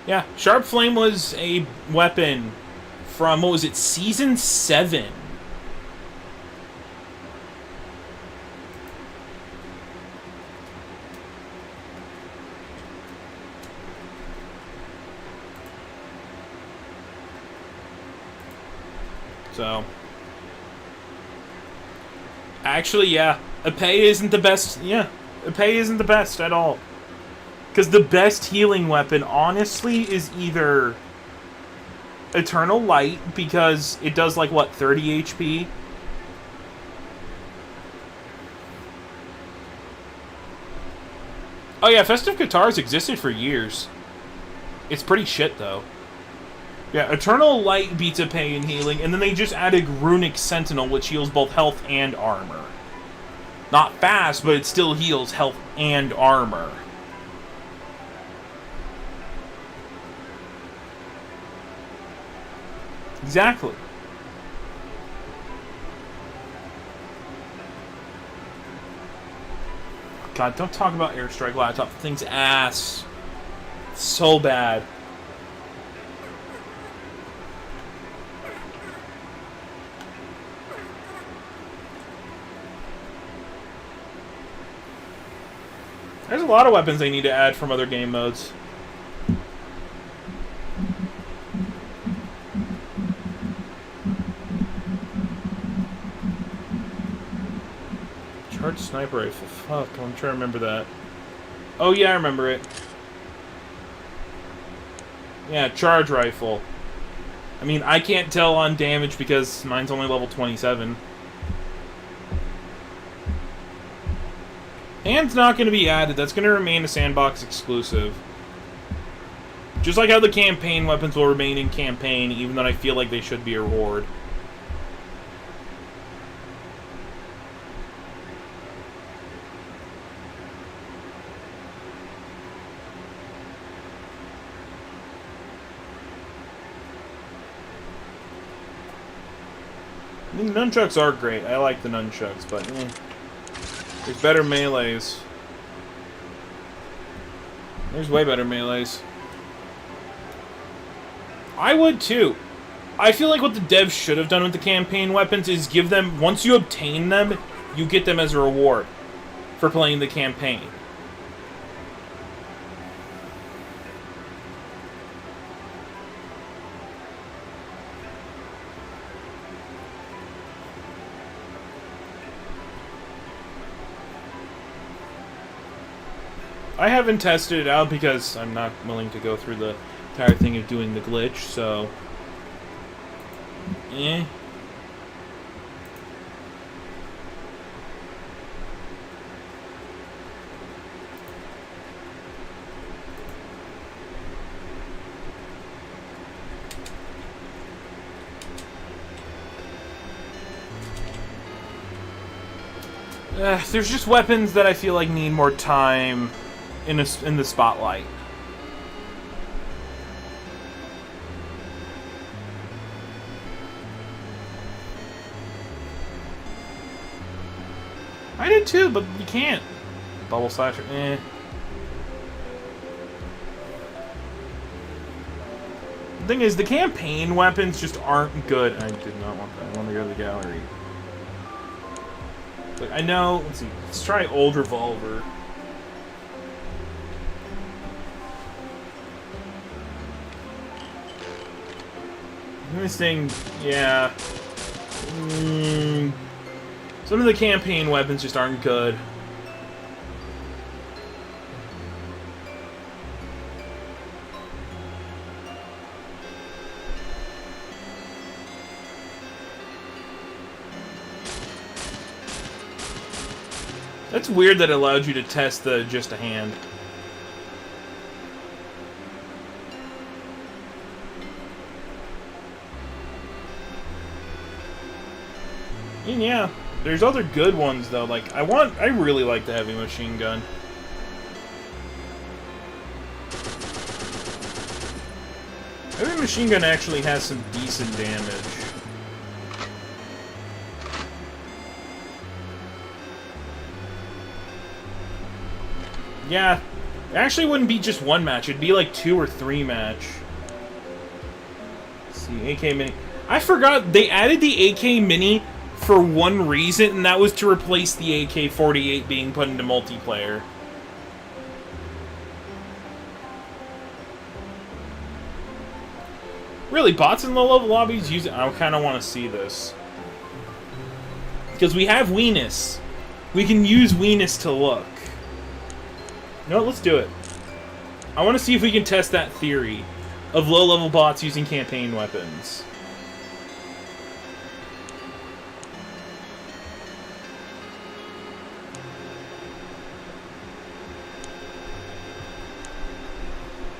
Yeah, Sharp Flame was a weapon from, what was it, Season 7? So, actually, yeah, Apparel isn't the best. Yeah, Apparel isn't the best at all. Because the best healing weapon, honestly, is either Eternal Light, because it does, like, what, 30 HP? Oh yeah, Festive Guitars existed for years. It's pretty shit, though. Yeah, Eternal Light beats a Apparel in healing, and then they just added Runic Sentinel, which heals both health and armor. Not fast, but it still heals health and armor. Exactly. God, don't talk about Airstrike Laptop. The thing's ass. It's so bad. There's a lot of weapons they need to add from other game modes. Charged sniper rifle. Fuck, I'm trying to remember that. Oh yeah, I remember it. Yeah, charge rifle. I mean, I can't tell on damage because mine's only level 27. Hand's not going to be added. That's going to remain a sandbox exclusive. Just like how the campaign weapons will remain in campaign, even though I feel like they should be a reward. I mean, nunchucks are great. I like the nunchucks, but there's better melees. There's way better melees. I would too. I feel like what the devs should have done with the campaign weapons is give them, once you obtain them, you get them as a reward for playing the campaign. I haven't tested it out because I'm not willing to go through the entire thing of doing the glitch, so... There's just weapons that I feel like need more time in the spotlight. I did too, but you can't. Bubble slasher, The thing is, the campaign weapons just aren't good. I did not want that. I want to go to the gallery. Like, I know. Let's see. Let's try old Revolver. This thing, yeah. Some of the campaign weapons just aren't good. That's weird that it allowed you to test the just a hand. And yeah, there's other good ones though. Like I really like the heavy machine gun. Heavy machine gun actually has some decent damage. Yeah, it actually wouldn't be just one match. It'd be like 2 or 3 match. Let's see, AK Mini. I forgot they added the AK Mini for one reason, and that was to replace the AK-48 being put into multiplayer. Really, bots in low-level lobbies use it. I kind of want to see this. Because we have Weenus. We can use Weenus to look. No, let's do it. I want to see if we can test that theory of low-level bots using campaign weapons.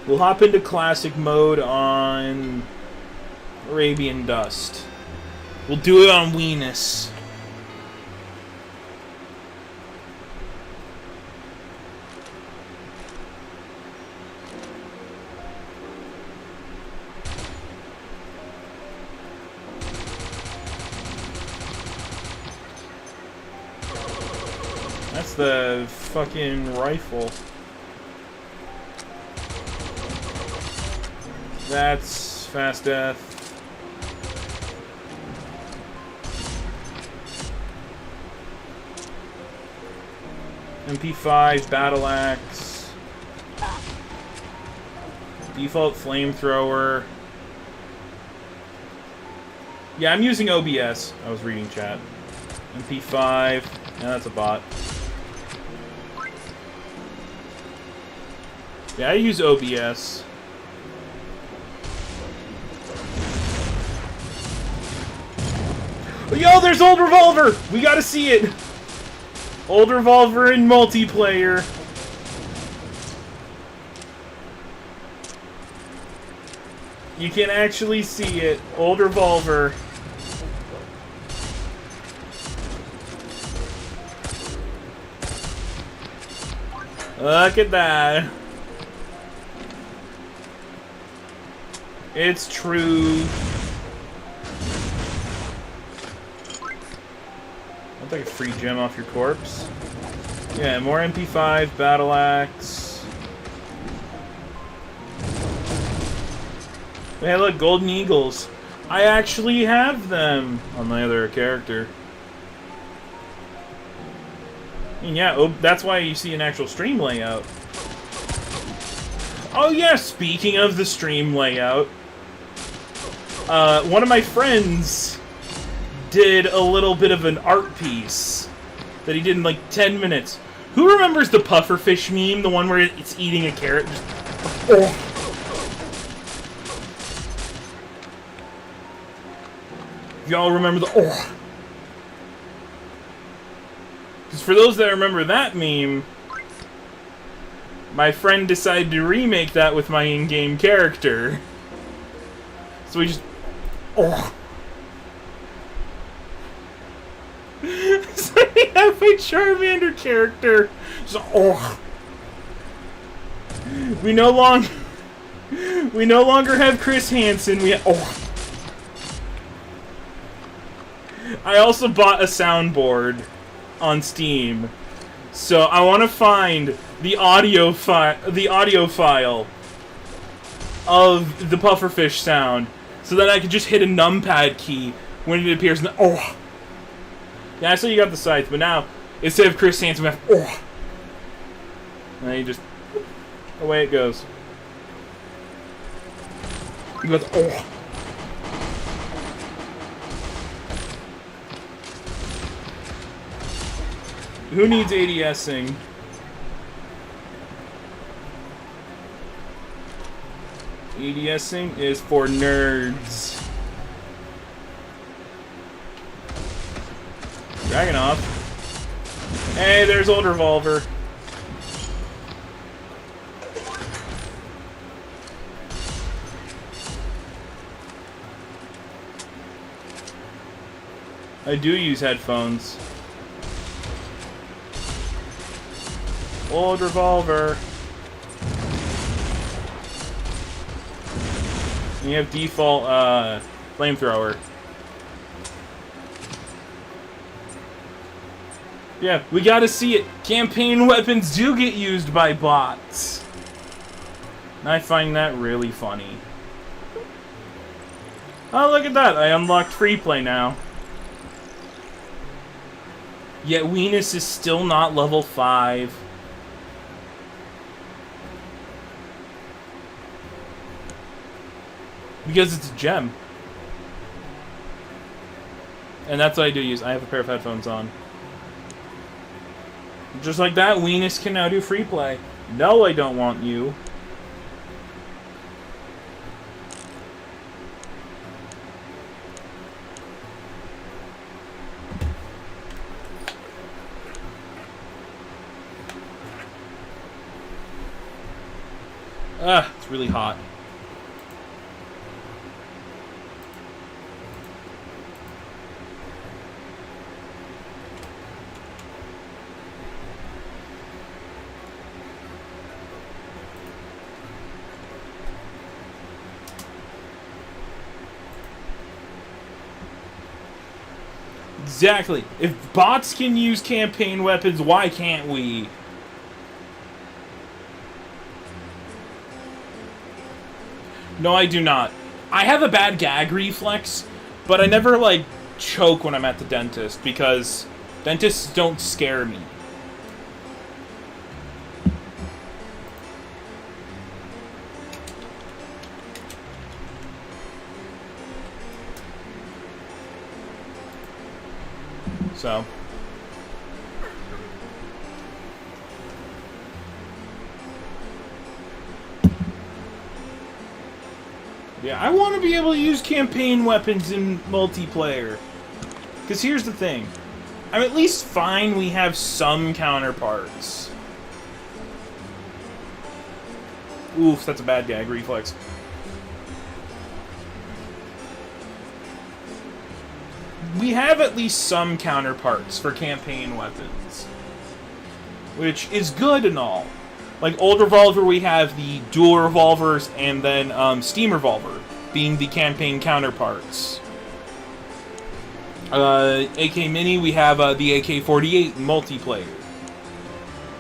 We'll hop into classic mode on Arabian Dust. We'll do it on Weenus. That's the fucking rifle. That's fast death. MP5, battle axe. Default flamethrower. Yeah, I'm using OBS. I was reading chat. MP5. Yeah, that's a bot. Yeah, I use OBS. Yo, there's Old Revolver! We gotta see it! Old Revolver in multiplayer. You can actually see it. Old Revolver. Look at that. It's true. I'll take a free gem off your corpse. Yeah, more MP5, battle axe. Hey, look, golden eagles. I actually have them on my other character. And yeah, oh, that's why you see an actual stream layout. Oh yeah, speaking of the stream layout, one of my friends did a little bit of an art piece that he did in like 10 minutes. Who remembers the pufferfish meme? The one where it's eating a carrot? Just, oh. Y'all remember the oh? Because for those that remember that meme, my friend decided to remake that with my in-game character. So we just oh. So we have my Charmander character. Just oh. We no longer have Chris Hansen. We have, oh. I also bought a soundboard on Steam, so I want to find the audio file of the pufferfish sound, so that I can just hit a numpad key when it appears. Oh, yeah, I saw you got the Scythe, but now instead of Chris Hansen, we have oh, and then you just away it goes. You got the, oh. Who needs ADSing? ADSing is for nerds. Dragonoff. Hey, there's old Revolver. I do use headphones. Old Revolver. And you have default flamethrower. Yeah, we gotta see it. Campaign weapons do get used by bots. And I find that really funny. Oh, look at that. I unlocked free play now. Yet Weenus is still not level 5. Because it's a gem. And that's what I do use. I have a pair of headphones on. Just like that, Weenus can now do free play. No, I don't want you. Ah, it's really hot. Exactly. If bots can use campaign weapons, why can't we? No, I do not. I have a bad gag reflex, but I never, like, choke when I'm at the dentist, because dentists don't scare me. So. Yeah, I want to be able to use campaign weapons in multiplayer. Because here's the thing. I'm at least fine we have some counterparts. Oof, that's a bad gag reflex. we have at least some counterparts for campaign weapons, which is good and all. Like old Revolver, we have the dual revolvers, and then Steam Revolver being the campaign counterparts. AK Mini, we have the AK-48 multiplayer.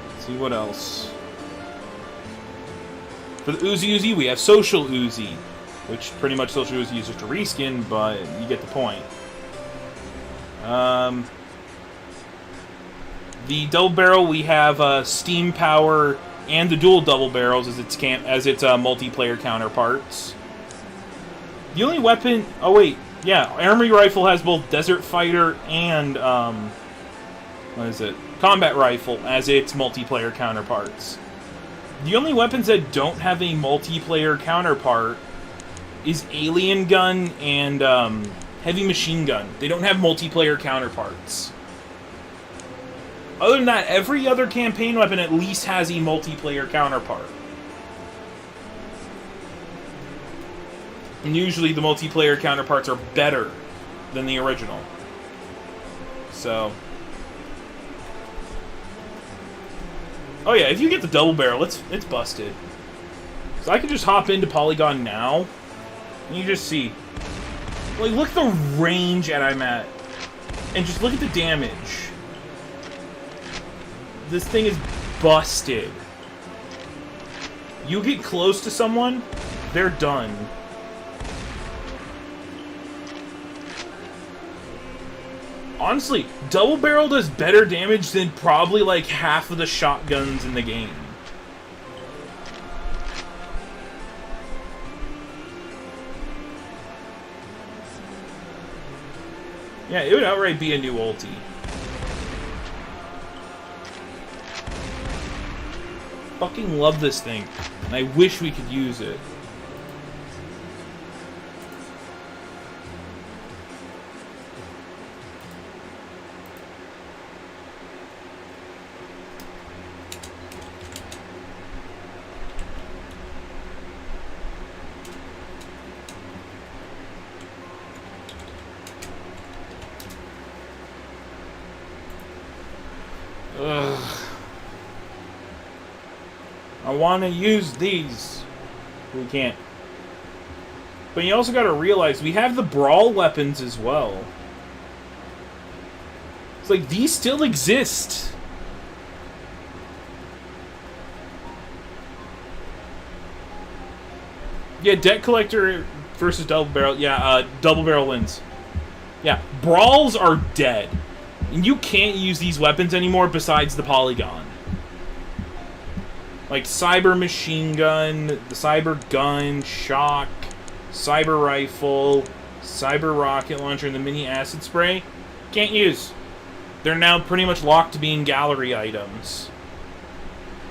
Let's see what else. For the Uzi, we have Social Uzi, which pretty much Social Uzi is just a reskin, but you get the point. The double barrel, we have Steam Power and the dual double barrels as its multiplayer counterparts. The only weapon... Oh, wait. Yeah, Armory Rifle has both Desert Fighter and, what is it? Combat Rifle as its multiplayer counterparts. The only weapons that don't have a multiplayer counterpart is Alien Gun and, Heavy Machine Gun. They don't have multiplayer counterparts. Other than that, every other campaign weapon at least has a multiplayer counterpart. And usually the multiplayer counterparts are better than the original. So... Oh yeah, if you get the double barrel, it's busted. So I can just hop into Polygon now, and you just see. Like, look at the range that I'm at. And just look at the damage. This thing is busted. You get close to someone, they're done. Honestly, double barrel does better damage than probably like half of the shotguns in the game. Yeah, it would outright be a new ulti. Fucking love this thing, and I wish we could use it. I want to use these. We can't. But you also got to realize we have the brawl weapons as well. It's like these still exist. Yeah, Debt Collector versus Double Barrel. Yeah, Double Barrel wins. Yeah, brawls are dead. And you can't use these weapons anymore besides the Polygon. Like Cyber Machine Gun, the Cyber Gun, Shock, Cyber Rifle, Cyber Rocket Launcher, and the Mini Acid Spray. Can't use. They're now pretty much locked to being gallery items.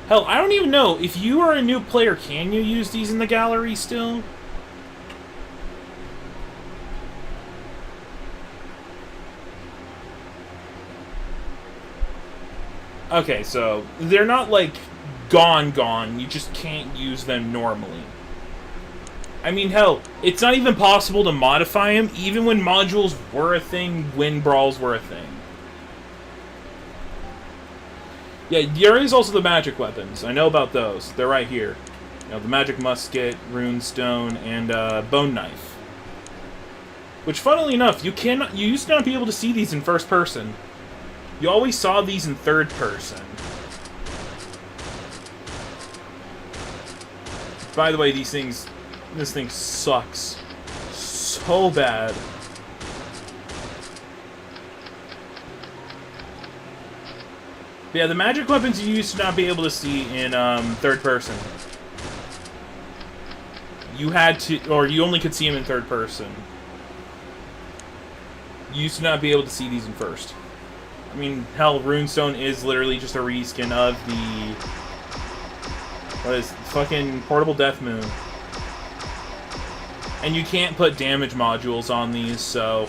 Hell, I don't even know. If you are a new player, can you use these in the gallery still? Okay, so they're not like gone. You just can't use them normally. I mean, hell, it's not even possible to modify them, even when modules were a thing, when brawls were a thing. Yeah, there is also the magic weapons. I know about those. They're right here. You know, the magic musket, runestone, and bone knife. Which, funnily enough, you used to not be able to see these in first person. You always saw these in third person. By the way, this thing sucks so bad. But yeah, the magic weapons you used to not be able to see in third person. You had to, or you only could see them in third person. You used to not be able to see these in first. I mean, hell, Runestone is literally just a reskin of the... What is it? Fucking Portable Death Moon. And you can't put damage modules on these, so...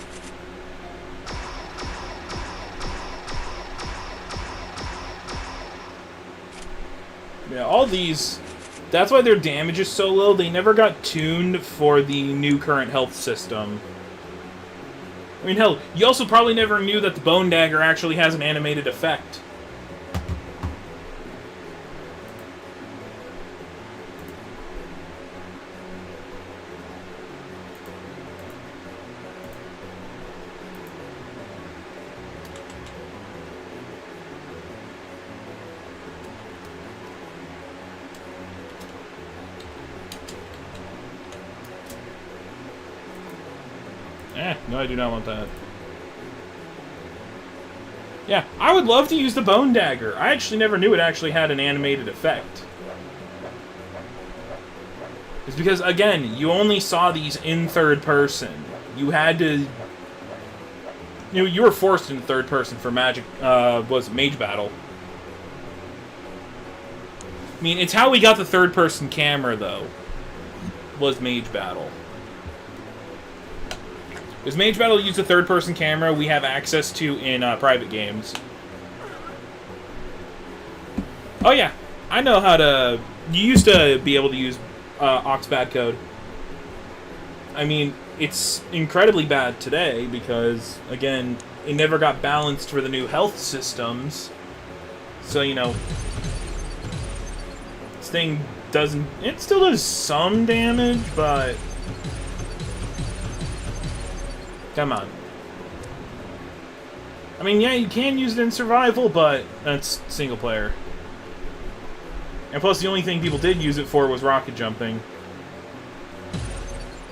Yeah, all these... That's why their damage is so low. They never got tuned for the new current health system. I mean, hell, you also probably never knew that the Bone Dagger actually has an animated effect. No, I do not want that. Yeah, I would love to use the Bone Dagger. I actually never knew it actually had an animated effect. It's because, again, you only saw these in third person. You had to... You were forced into third person for Mage Battle. I mean, it's how we got the third person camera, though. Was Mage Battle. Because Mage Battle used a third-person camera we have access to in private games. Oh yeah, I know how to... You used to be able to use Ox Bad Code. I mean, it's incredibly bad today because, again, it never got balanced for the new health systems. So, you know... This thing doesn't... It still does some damage, but... Come on. I mean, yeah, you can use it in survival, but that's single player. And plus, the only thing people did use it for was rocket jumping.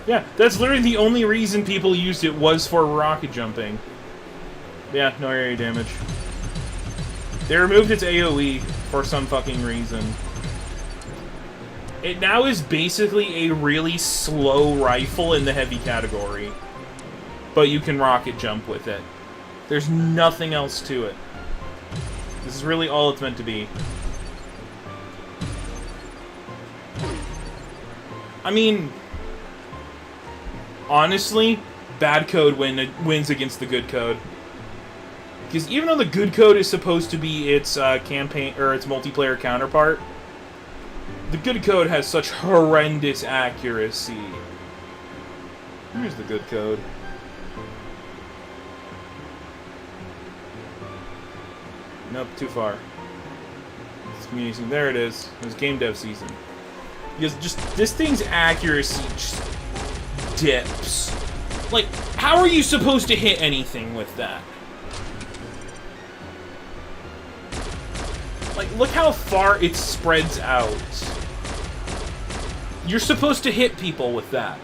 Yeah, that's literally the only reason people used it was for rocket jumping. Yeah, no area damage. They removed its AoE for some fucking reason. It now is basically a really slow rifle in the heavy category. But you can rocket jump with it. There's nothing else to it. This is really all it's meant to be. I mean... Honestly, bad code wins against the good code. Because even though the good code is supposed to be its campaign or its multiplayer counterpart, the good code has such horrendous accuracy. Here's the good code. Nope, too far. It's community. There it is. It was game dev season. Because just this thing's accuracy just dips. Like, how are you supposed to hit anything with that? Like, look how far it spreads out. You're supposed to hit people with that.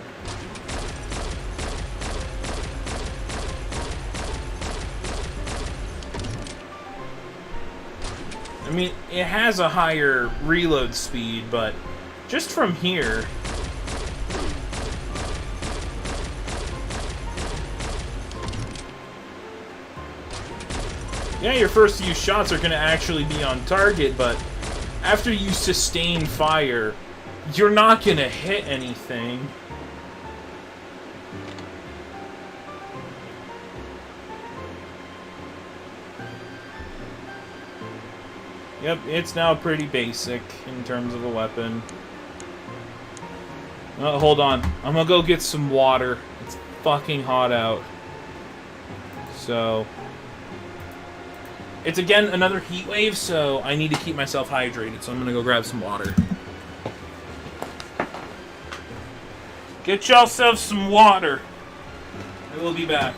I mean, it has a higher reload speed, but just from here... Yeah, your first few shots are going to actually be on target, but after you sustain fire, you're not going to hit anything. Yep, it's now pretty basic in terms of a weapon. Oh, hold on. I'm gonna go get some water. It's fucking hot out. So... It's again another heat wave, so I need to keep myself hydrated, so I'm gonna go grab some water. Get yourself some water. I will be back.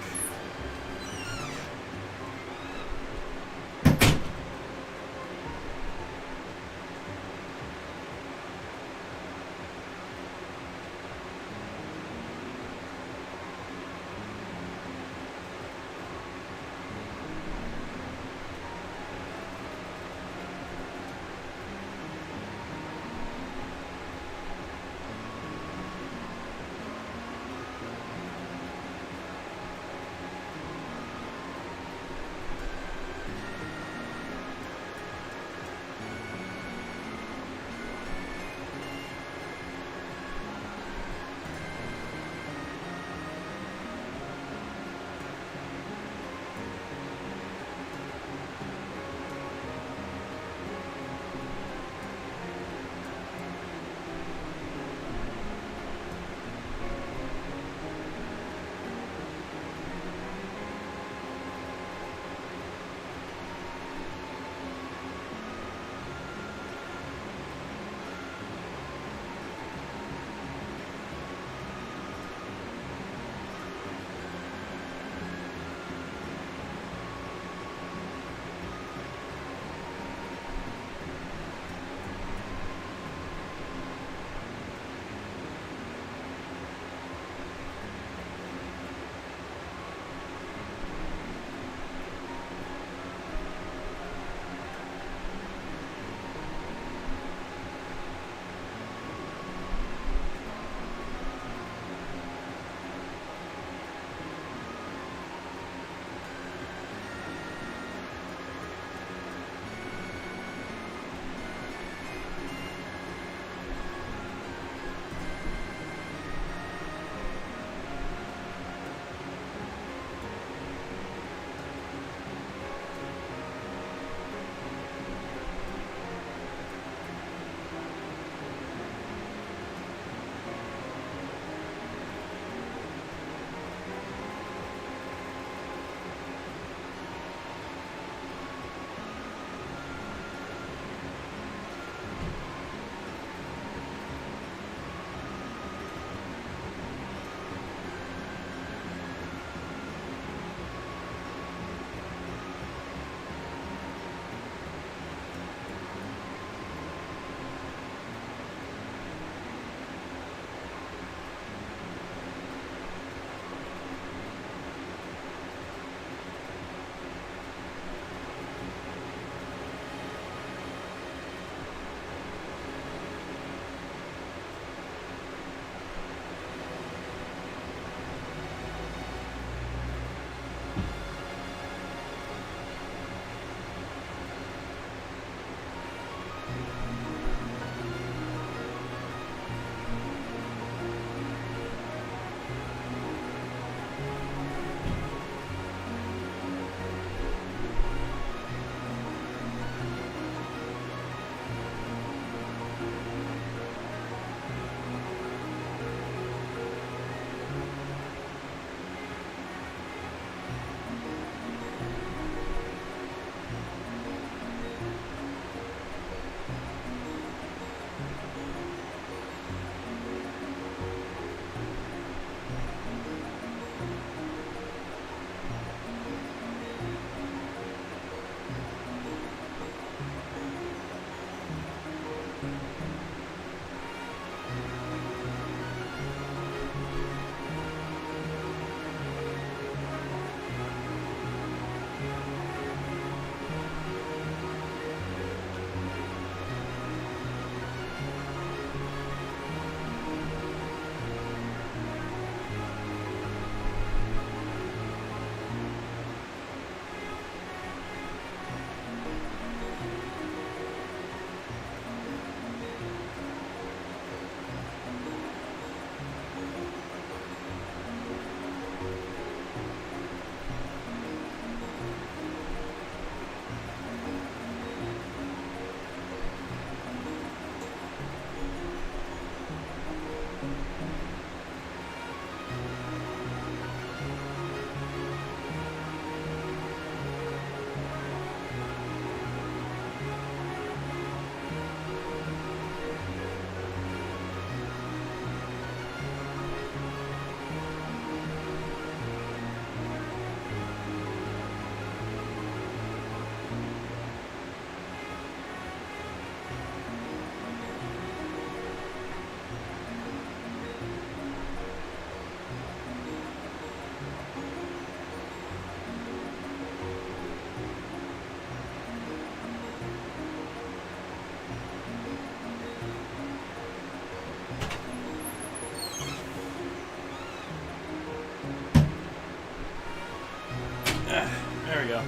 we go.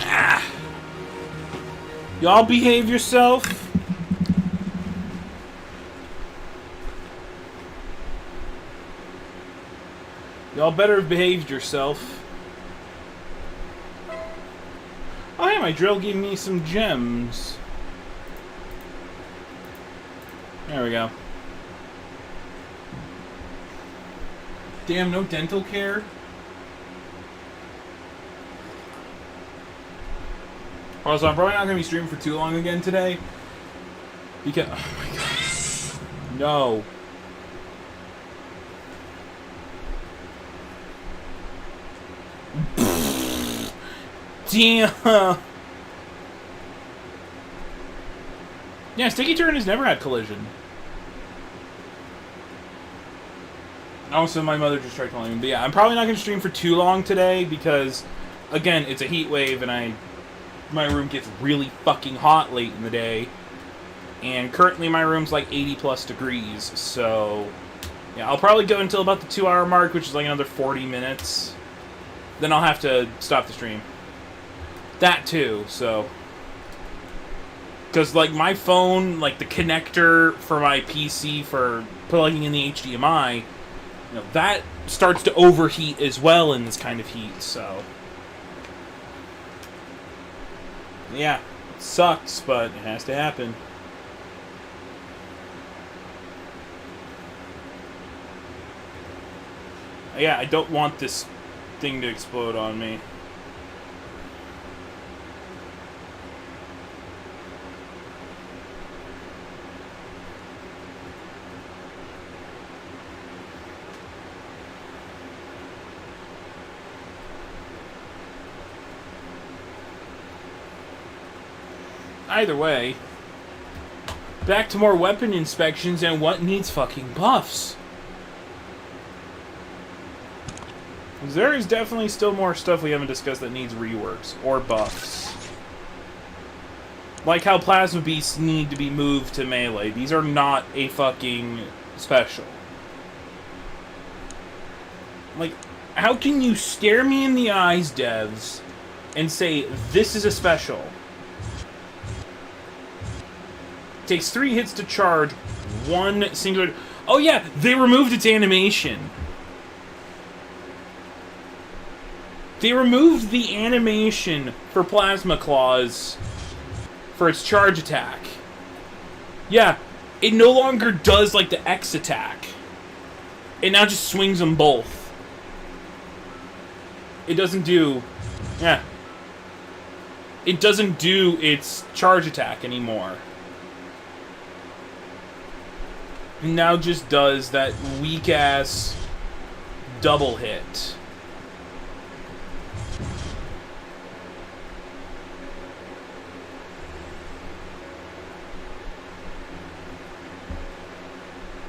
Ah! Y'all behave yourself. Y'all better have behaved yourself. Oh, hey, my drill gave me some gems. There we go. Damn, no dental care? Also, I'm probably not going to be streaming for too long again today. Because... oh my god. No. Damn. Yeah, Sticky Turn has never had collision. Also, my mother just tried calling me. But yeah, I'm probably not going to stream for too long today because, again, it's a heat wave and my room gets really fucking hot late in the day. And currently my room's like 80 plus degrees, so... yeah, I'll probably go until about the 2-hour mark, which is like another 40 minutes. Then I'll have to stop the stream. That too, so... because, like, my phone, like, the connector for my PC for plugging in the HDMI, you know, that starts to overheat as well in this kind of heat, so... yeah, it sucks, but it has to happen. Yeah, I don't want this thing to explode on me. Either way, back to more weapon inspections and what needs fucking buffs. There is definitely still more stuff we haven't discussed that needs reworks or buffs. Like how Plasma Beasts need to be moved to melee. These are not a fucking special. Like, how can you stare me in the eyes, devs, and say, this is a special? Takes 3 hits to charge, 1 singular... oh yeah, they removed its animation. They removed the animation for Plasma Claws for its charge attack. Yeah, it no longer does, like, the X attack. It now just swings them both. It doesn't do... yeah. It doesn't do its charge attack anymore. It now just does that weak-ass double hit.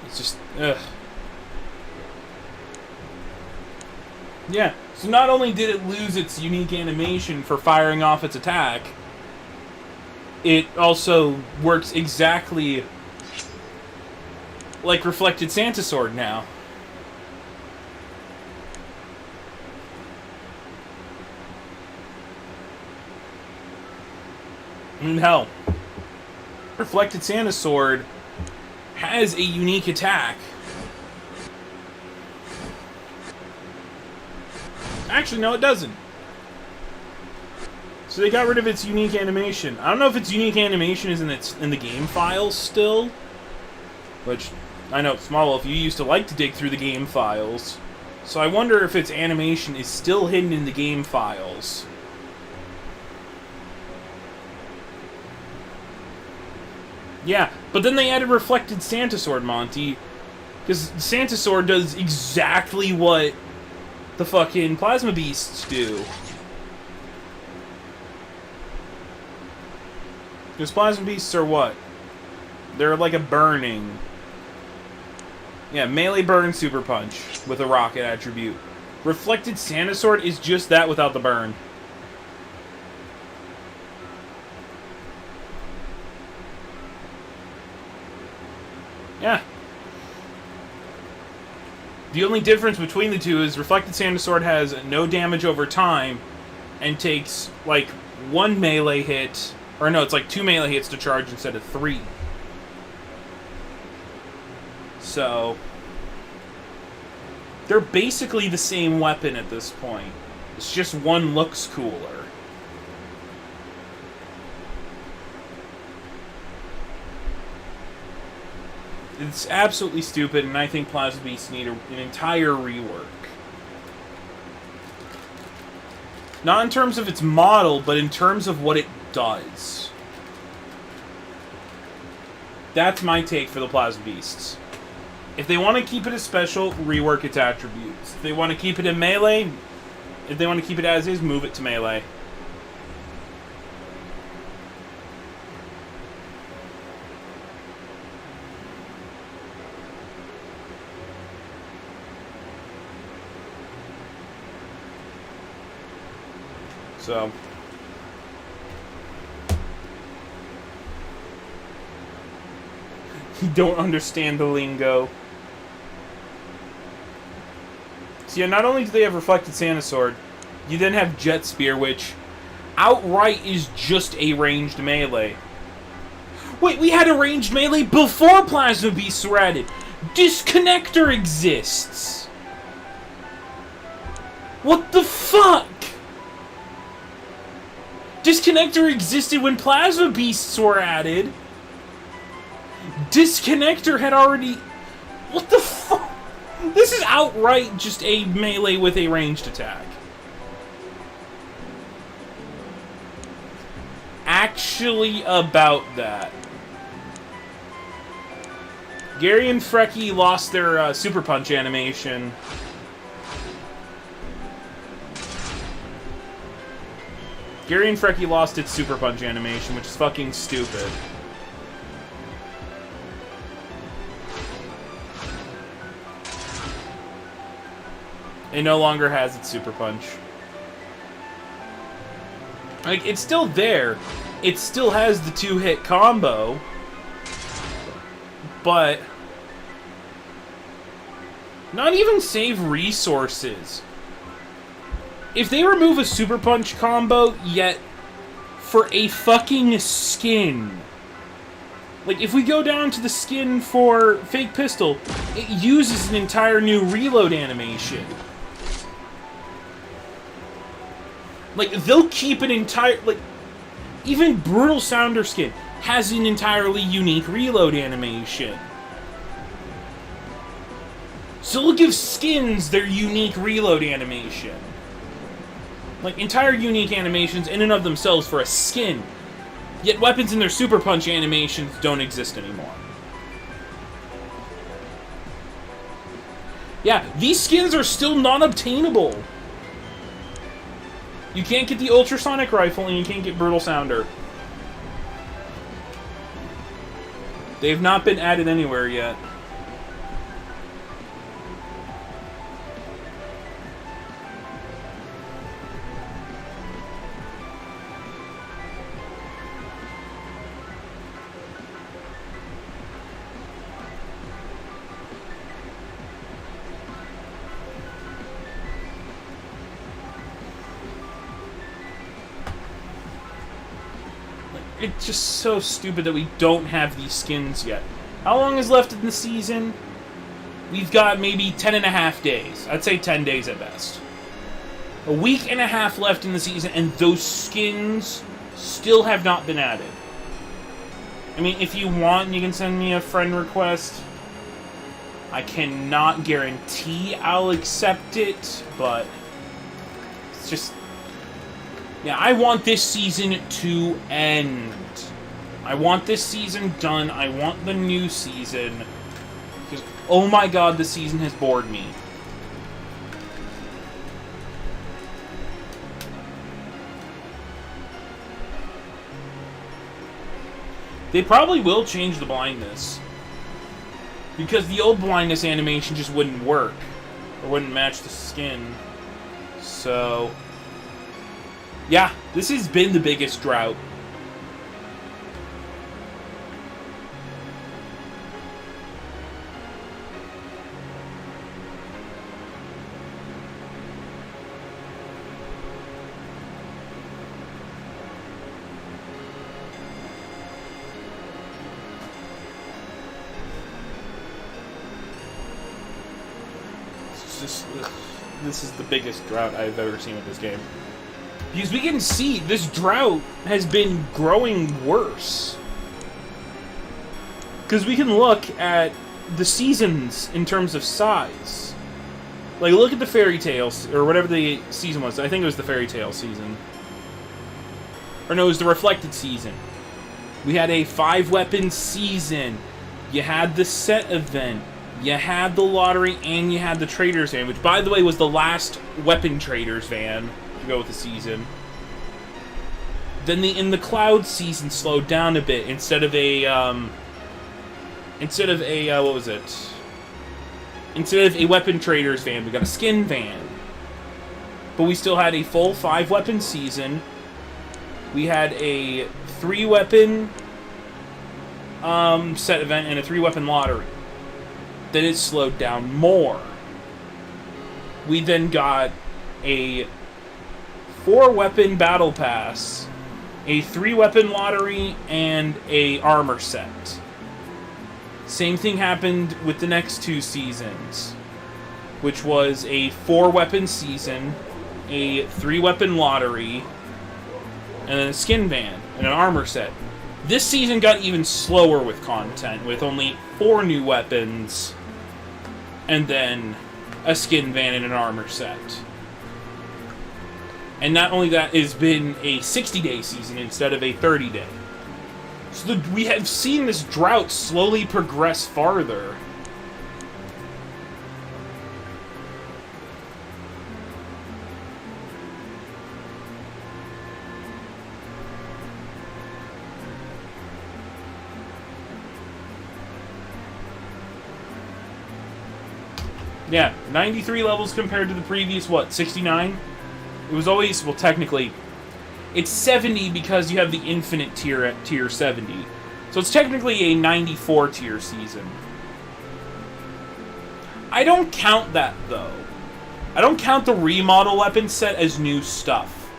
It's just, ugh. Yeah, so not only did it lose its unique animation for firing off its attack, it also works exactly like Reflected Santa Sword now. I mean, hell, Reflected Santa Sword has a unique attack. Actually, no, it doesn't. So they got rid of its unique animation. I don't know if its unique animation is in the game files still, which I know, Smallwolf, you used to like to dig through the game files. So I wonder if its animation is still hidden in the game files. Yeah, but then they added Reflected Santa Sword, Monty. Because Santa Sword does exactly what the fucking Plasma Beasts do. Because Plasma Beasts are what? They're like a burning. Yeah, melee burn, super punch with a rocket attribute. Reflected Santa Sword is just that without the burn. Yeah. The only difference between the two is Reflected Sand Sword has no damage over time and takes, like, 1 melee hit. Or no, it's like 2 melee hits to charge instead of 3. So, they're basically the same weapon at this point. It's just one looks cooler. It's absolutely stupid, and I think Plasma Beasts need an entire rework. Not in terms of its model, but in terms of what it does. That's my take for the Plasma Beasts. If they want to keep it as special, rework its attributes. If they want to keep it in melee, if they want to keep it as is, move it to melee. So, you don't understand the lingo. So yeah, not only do they have Reflected Sand Sword, you then have Jet Spear, which outright is just a ranged melee. Wait, we had a ranged melee before Plasma Beasts were added. Disconnector exists. What the fuck? Disconnector existed when Plasma Beasts were added. Disconnector had already... What the fuck? This is outright just a melee with a ranged attack. Actually about that. Gary and Frecky lost their Super Punch animation. Gary and Frecky lost its Super Punch animation, which is fucking stupid. It no longer has its Super Punch. Like, it's still there. It still has the 2-hit combo. But... not even save resources. If they remove a Super Punch combo, yet for a fucking skin. Like, if we go down to the skin for Fake Pistol, it uses an entire new reload animation. Like, they'll keep an entire... like, even Brutal Sounder skin has an entirely unique reload animation. So they'll give skins their unique reload animation. Like, entire unique animations in and of themselves for a skin. Yet weapons in their Super Punch animations don't exist anymore. Yeah, these skins are still non-obtainable. You can't get the Ultrasonic Rifle and you can't get Brutal Sounder. They've not been added anywhere yet. It's just so stupid that we don't have these skins yet. How long is left in the season? We've got maybe 10.5 days. I'd say 10 days at best. A week and a half left in the season, and those skins still have not been added. I mean, if you want, you can send me a friend request. I cannot guarantee I'll accept it, but it's just... yeah, I want this season to end. I want this season done. I want the new season. Because, oh my god, the season has bored me. They probably will change the blindness. Because the old blindness animation just wouldn't work. Or wouldn't match the skin. So... yeah, this has been the biggest drought. It's just... This is the biggest drought I've ever seen with this game. Because we can see this drought has been growing worse. Because we can look at the seasons in terms of size. Like, look at the Fairy Tales, or whatever the season was. I think it was the Fairy Tale season. Or no, it was the Reflected season. We had a 5-weapon season. You had the set event. You had the lottery, and you had the Traders van, which, by the way, was the last weapon Traders van to go with the season. Then in the Cloud season slowed down a bit. Instead of a what was it? Instead of a weapon Traders van, we got a skin van. But we still had a full 5-weapon season. We had a 3-weapon set event and a 3-weapon lottery. Then it slowed down more. We then got a 4-weapon battle pass, a 3-weapon lottery, and a armor set. Same thing happened with the next 2 seasons, which was a 4-weapon season, a 3-weapon lottery, and then a skin van and an armor set. This season got even slower with content, with only 4 new weapons, and then a skin van and an armor set. And not only that, it's been a 60-day season instead of a 30-day. So we have seen this drought slowly progress farther. Yeah, 93 levels compared to the previous, what, 69? It was always, well, technically, it's 70 because you have the infinite tier at tier 70. So it's technically a 94 tier season. I don't count that, though. I don't count the remodel weapon set as new stuff.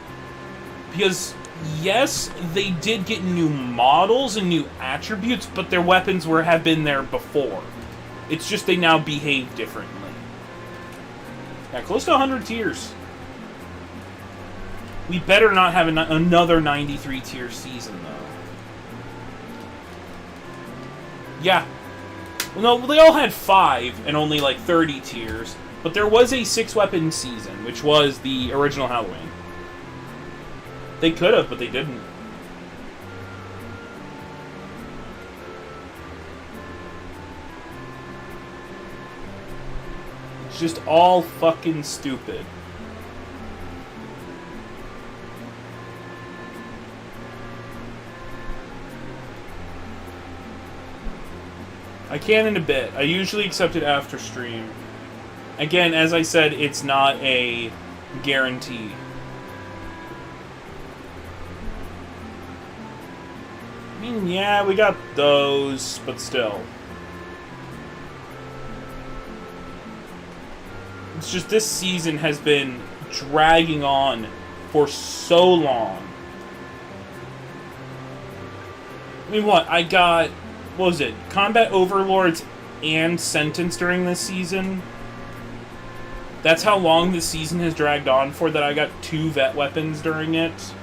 Because, yes, they did get new models and new attributes, but their weapons have been there before. It's just they now behave differently. Yeah, close to 100 tiers. We better not have another 93 tier season, though. Yeah. Well, no, they all had 5 and only like 30 tiers. But there was a 6-weapon season, which was the original Halloween. They could have, but they didn't. It's just all fucking stupid. I can in a bit. I usually accept it after stream. Again, as I said, it's not a guarantee. I mean, yeah, we got those, but still. It's just this season has been dragging on for so long. I mean, what? I got... What was it? Combat Overlords and Sentence during this season. That's how long this season has dragged on for, that I got 2 vet weapons during it.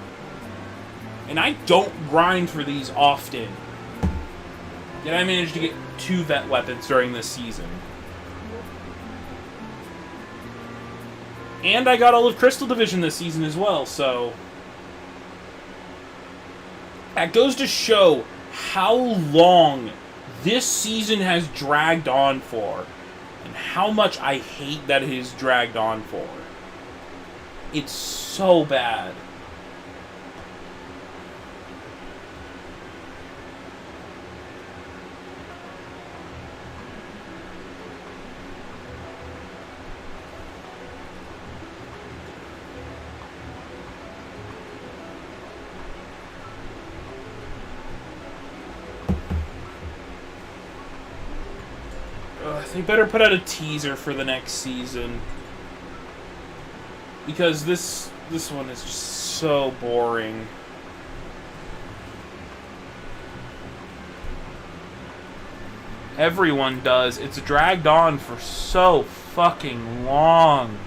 And I don't grind for these often. Yet I managed to get 2 vet weapons during this season. And I got all of Crystal Division this season as well, so... That goes to show how long this season has dragged on for, and how much I hate that it has dragged on for. It's so bad. They better put out a teaser for the next season. Because this one is just so boring. Everyone does. It's dragged on for so fucking long.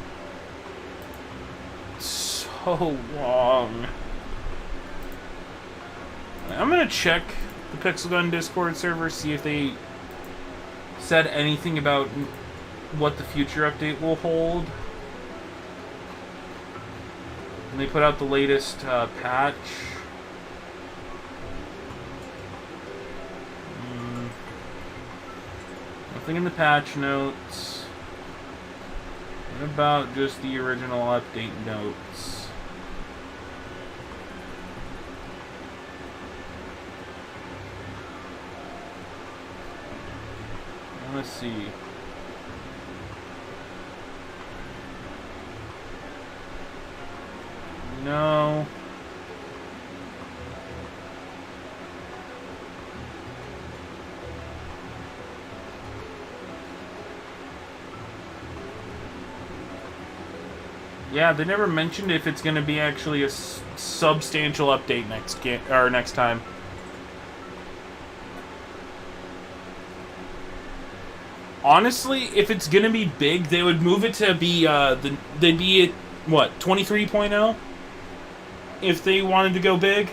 So long. I'm gonna check the Pixel Gun Discord server, see if they said anything about what the future update will hold. And they put out the latest patch. Nothing in the patch notes. What about just the original update notes? Let's see. No. Yeah, they never mentioned if it's going to be actually a substantial update next time. Honestly, if it's going to be big, they would move it to be they'd be at what, 23.0? If they wanted to go big.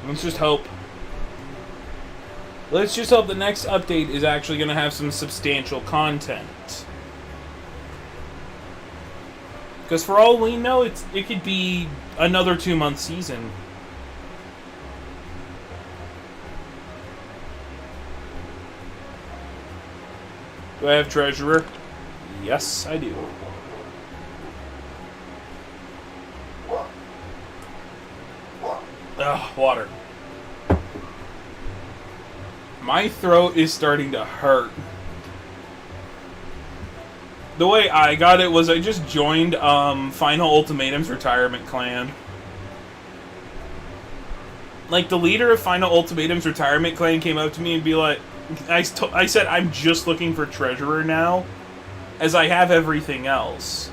Let's just hope. Let's just hope the next update is actually going to have some substantial content. Because for all we know, it could be another 2-month season. Do I have Treasurer? Yes, I do. Ugh, water. My throat is starting to hurt. The way I got it was I just joined Final Ultimatum's retirement clan. Like, the leader of Final Ultimatum's retirement clan came up to me and be like, I said, I'm just looking for Treasurer now, as I have everything else.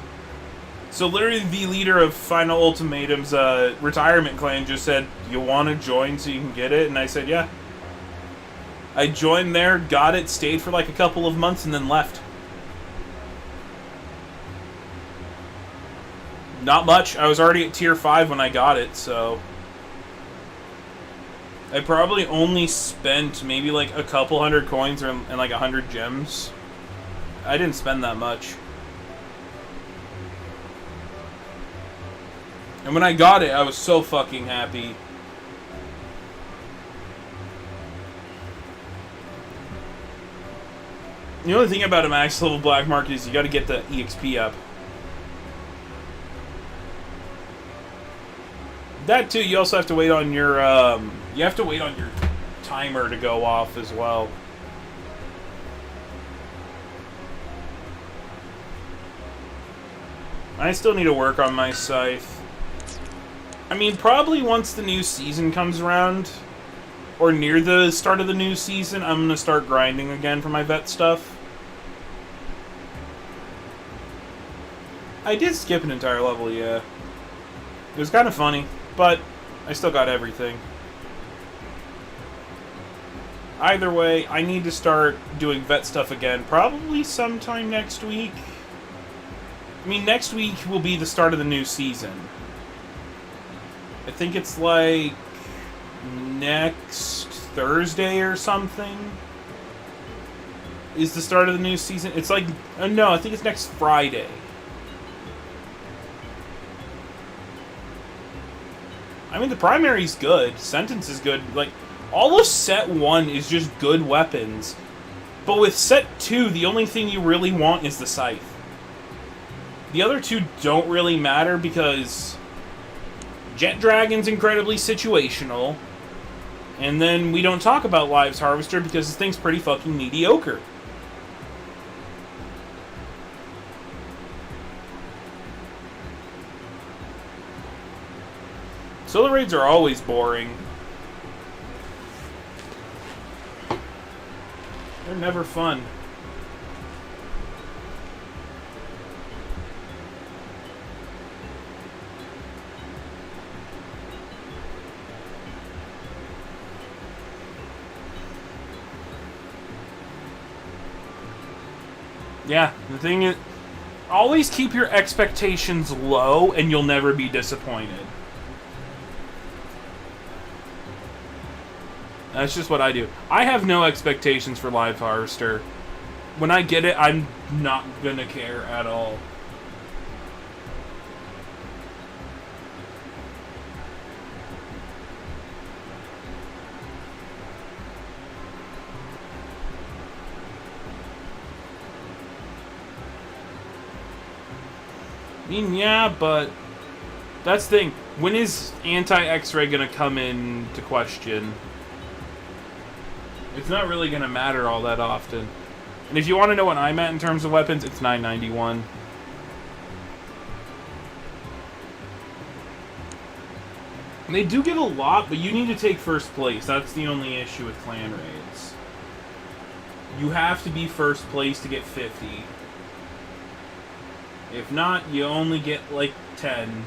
So literally the leader of Final Ultimatum's retirement clan just said, you want to join so you can get it? And I said, yeah. I joined there, got it, stayed for like a couple of months, and then left. Not much. I was already at tier 5 when I got it, so I probably only spent maybe like a couple hundred coins and like 100 gems. I didn't spend that much. And when I got it, I was so fucking happy. The only thing about a max level black market is you gotta get the EXP up. That too, you also have to wait on your, you have to wait on your timer to go off as well. I still need to work on my Scythe. I mean, probably once the new season comes around, or near the start of the new season, I'm going to start grinding again for my vet stuff. I did skip an entire level, yeah. It was kind of funny, but I still got everything. Either way, I need to start doing vet stuff again, probably sometime next week. I mean, next week will be the start of the new season. I think it's like next Thursday or something is the start of the new season. It's like, no, I think it's next Friday. I mean, the primary's good. Sentence is good. Like, all of set 1 is just good weapons. But with set 2, the only thing you really want is the Scythe. The other two don't really matter because Jet Dragon's incredibly situational. And then we don't talk about Lives Harvester because this thing's pretty fucking mediocre. Solar raids are always boring. They're never fun. Yeah, the thing is, always keep your expectations low and you'll never be disappointed. That's just what I do. I have no expectations for Live Harvester. When I get it, I'm not gonna care at all. I mean, yeah, but that's the thing. When is anti-X-ray gonna come into question? It's not really gonna matter all that often. And if you want to know what I'm at in terms of weapons, it's 991. And they do give a lot, but you need to take first place. That's the only issue with clan raids. You have to be first place to get 50. If not, you only get, like, 10.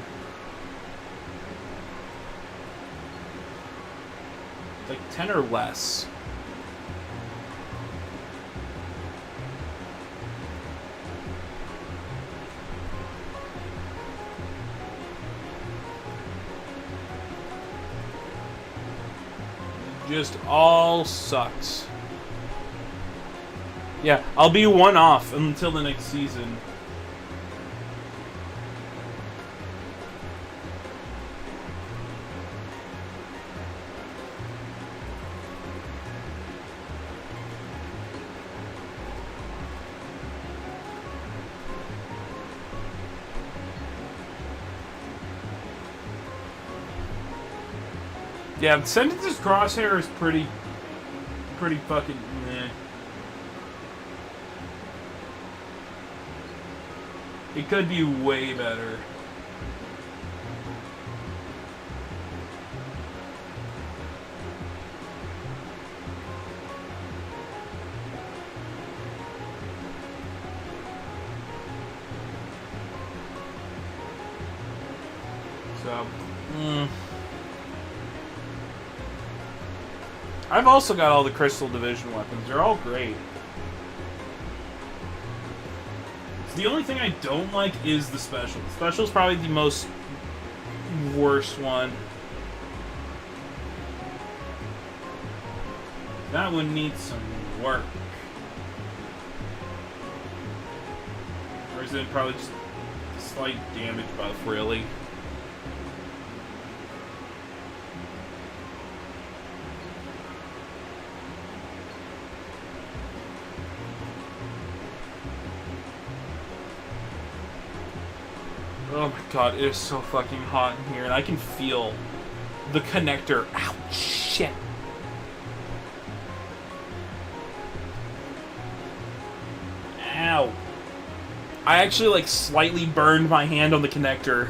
It's like 10 or less. It just all sucks. Yeah, I'll be one off until the next season. Yeah, Sentence's crosshair is pretty fucking meh. It could be way better. So, I've also got all the Crystal Division weapons. They're all great. The only thing I don't like is the Special. The Special is probably the most worst one. That one needs some work. Or is it probably just slight damage buff, really? Oh my god, it is so fucking hot in here, and I can feel the connector. Ow, shit. Ow. I actually, like, slightly burned my hand on the connector.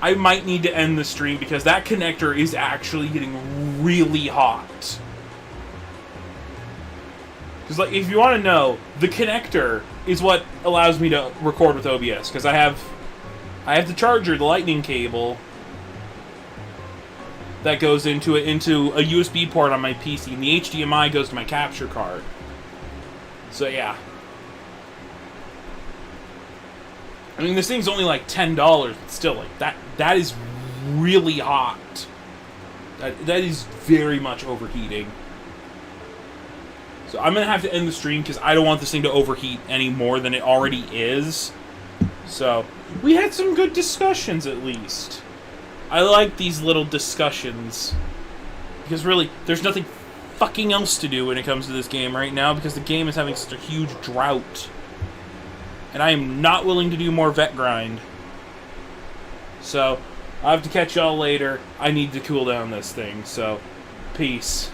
I might need to end the stream because that connector is actually getting really hot. Because, like, if you want to know, the connector is what allows me to record with OBS. Because I have the charger, the lightning cable, that goes into a USB port on my PC, and the HDMI goes to my capture card. So, yeah. I mean, this thing's only like $10, but still, like, that is really hot. That is very much overheating. So I'm going to have to end the stream because I don't want this thing to overheat any more than it already is. So, we had some good discussions at least. I like these little discussions. Because really, there's nothing fucking else to do when it comes to this game right now because the game is having such a huge drought. And I am not willing to do more vet grind. So, I'll have to catch y'all later. I need to cool down this thing, so peace.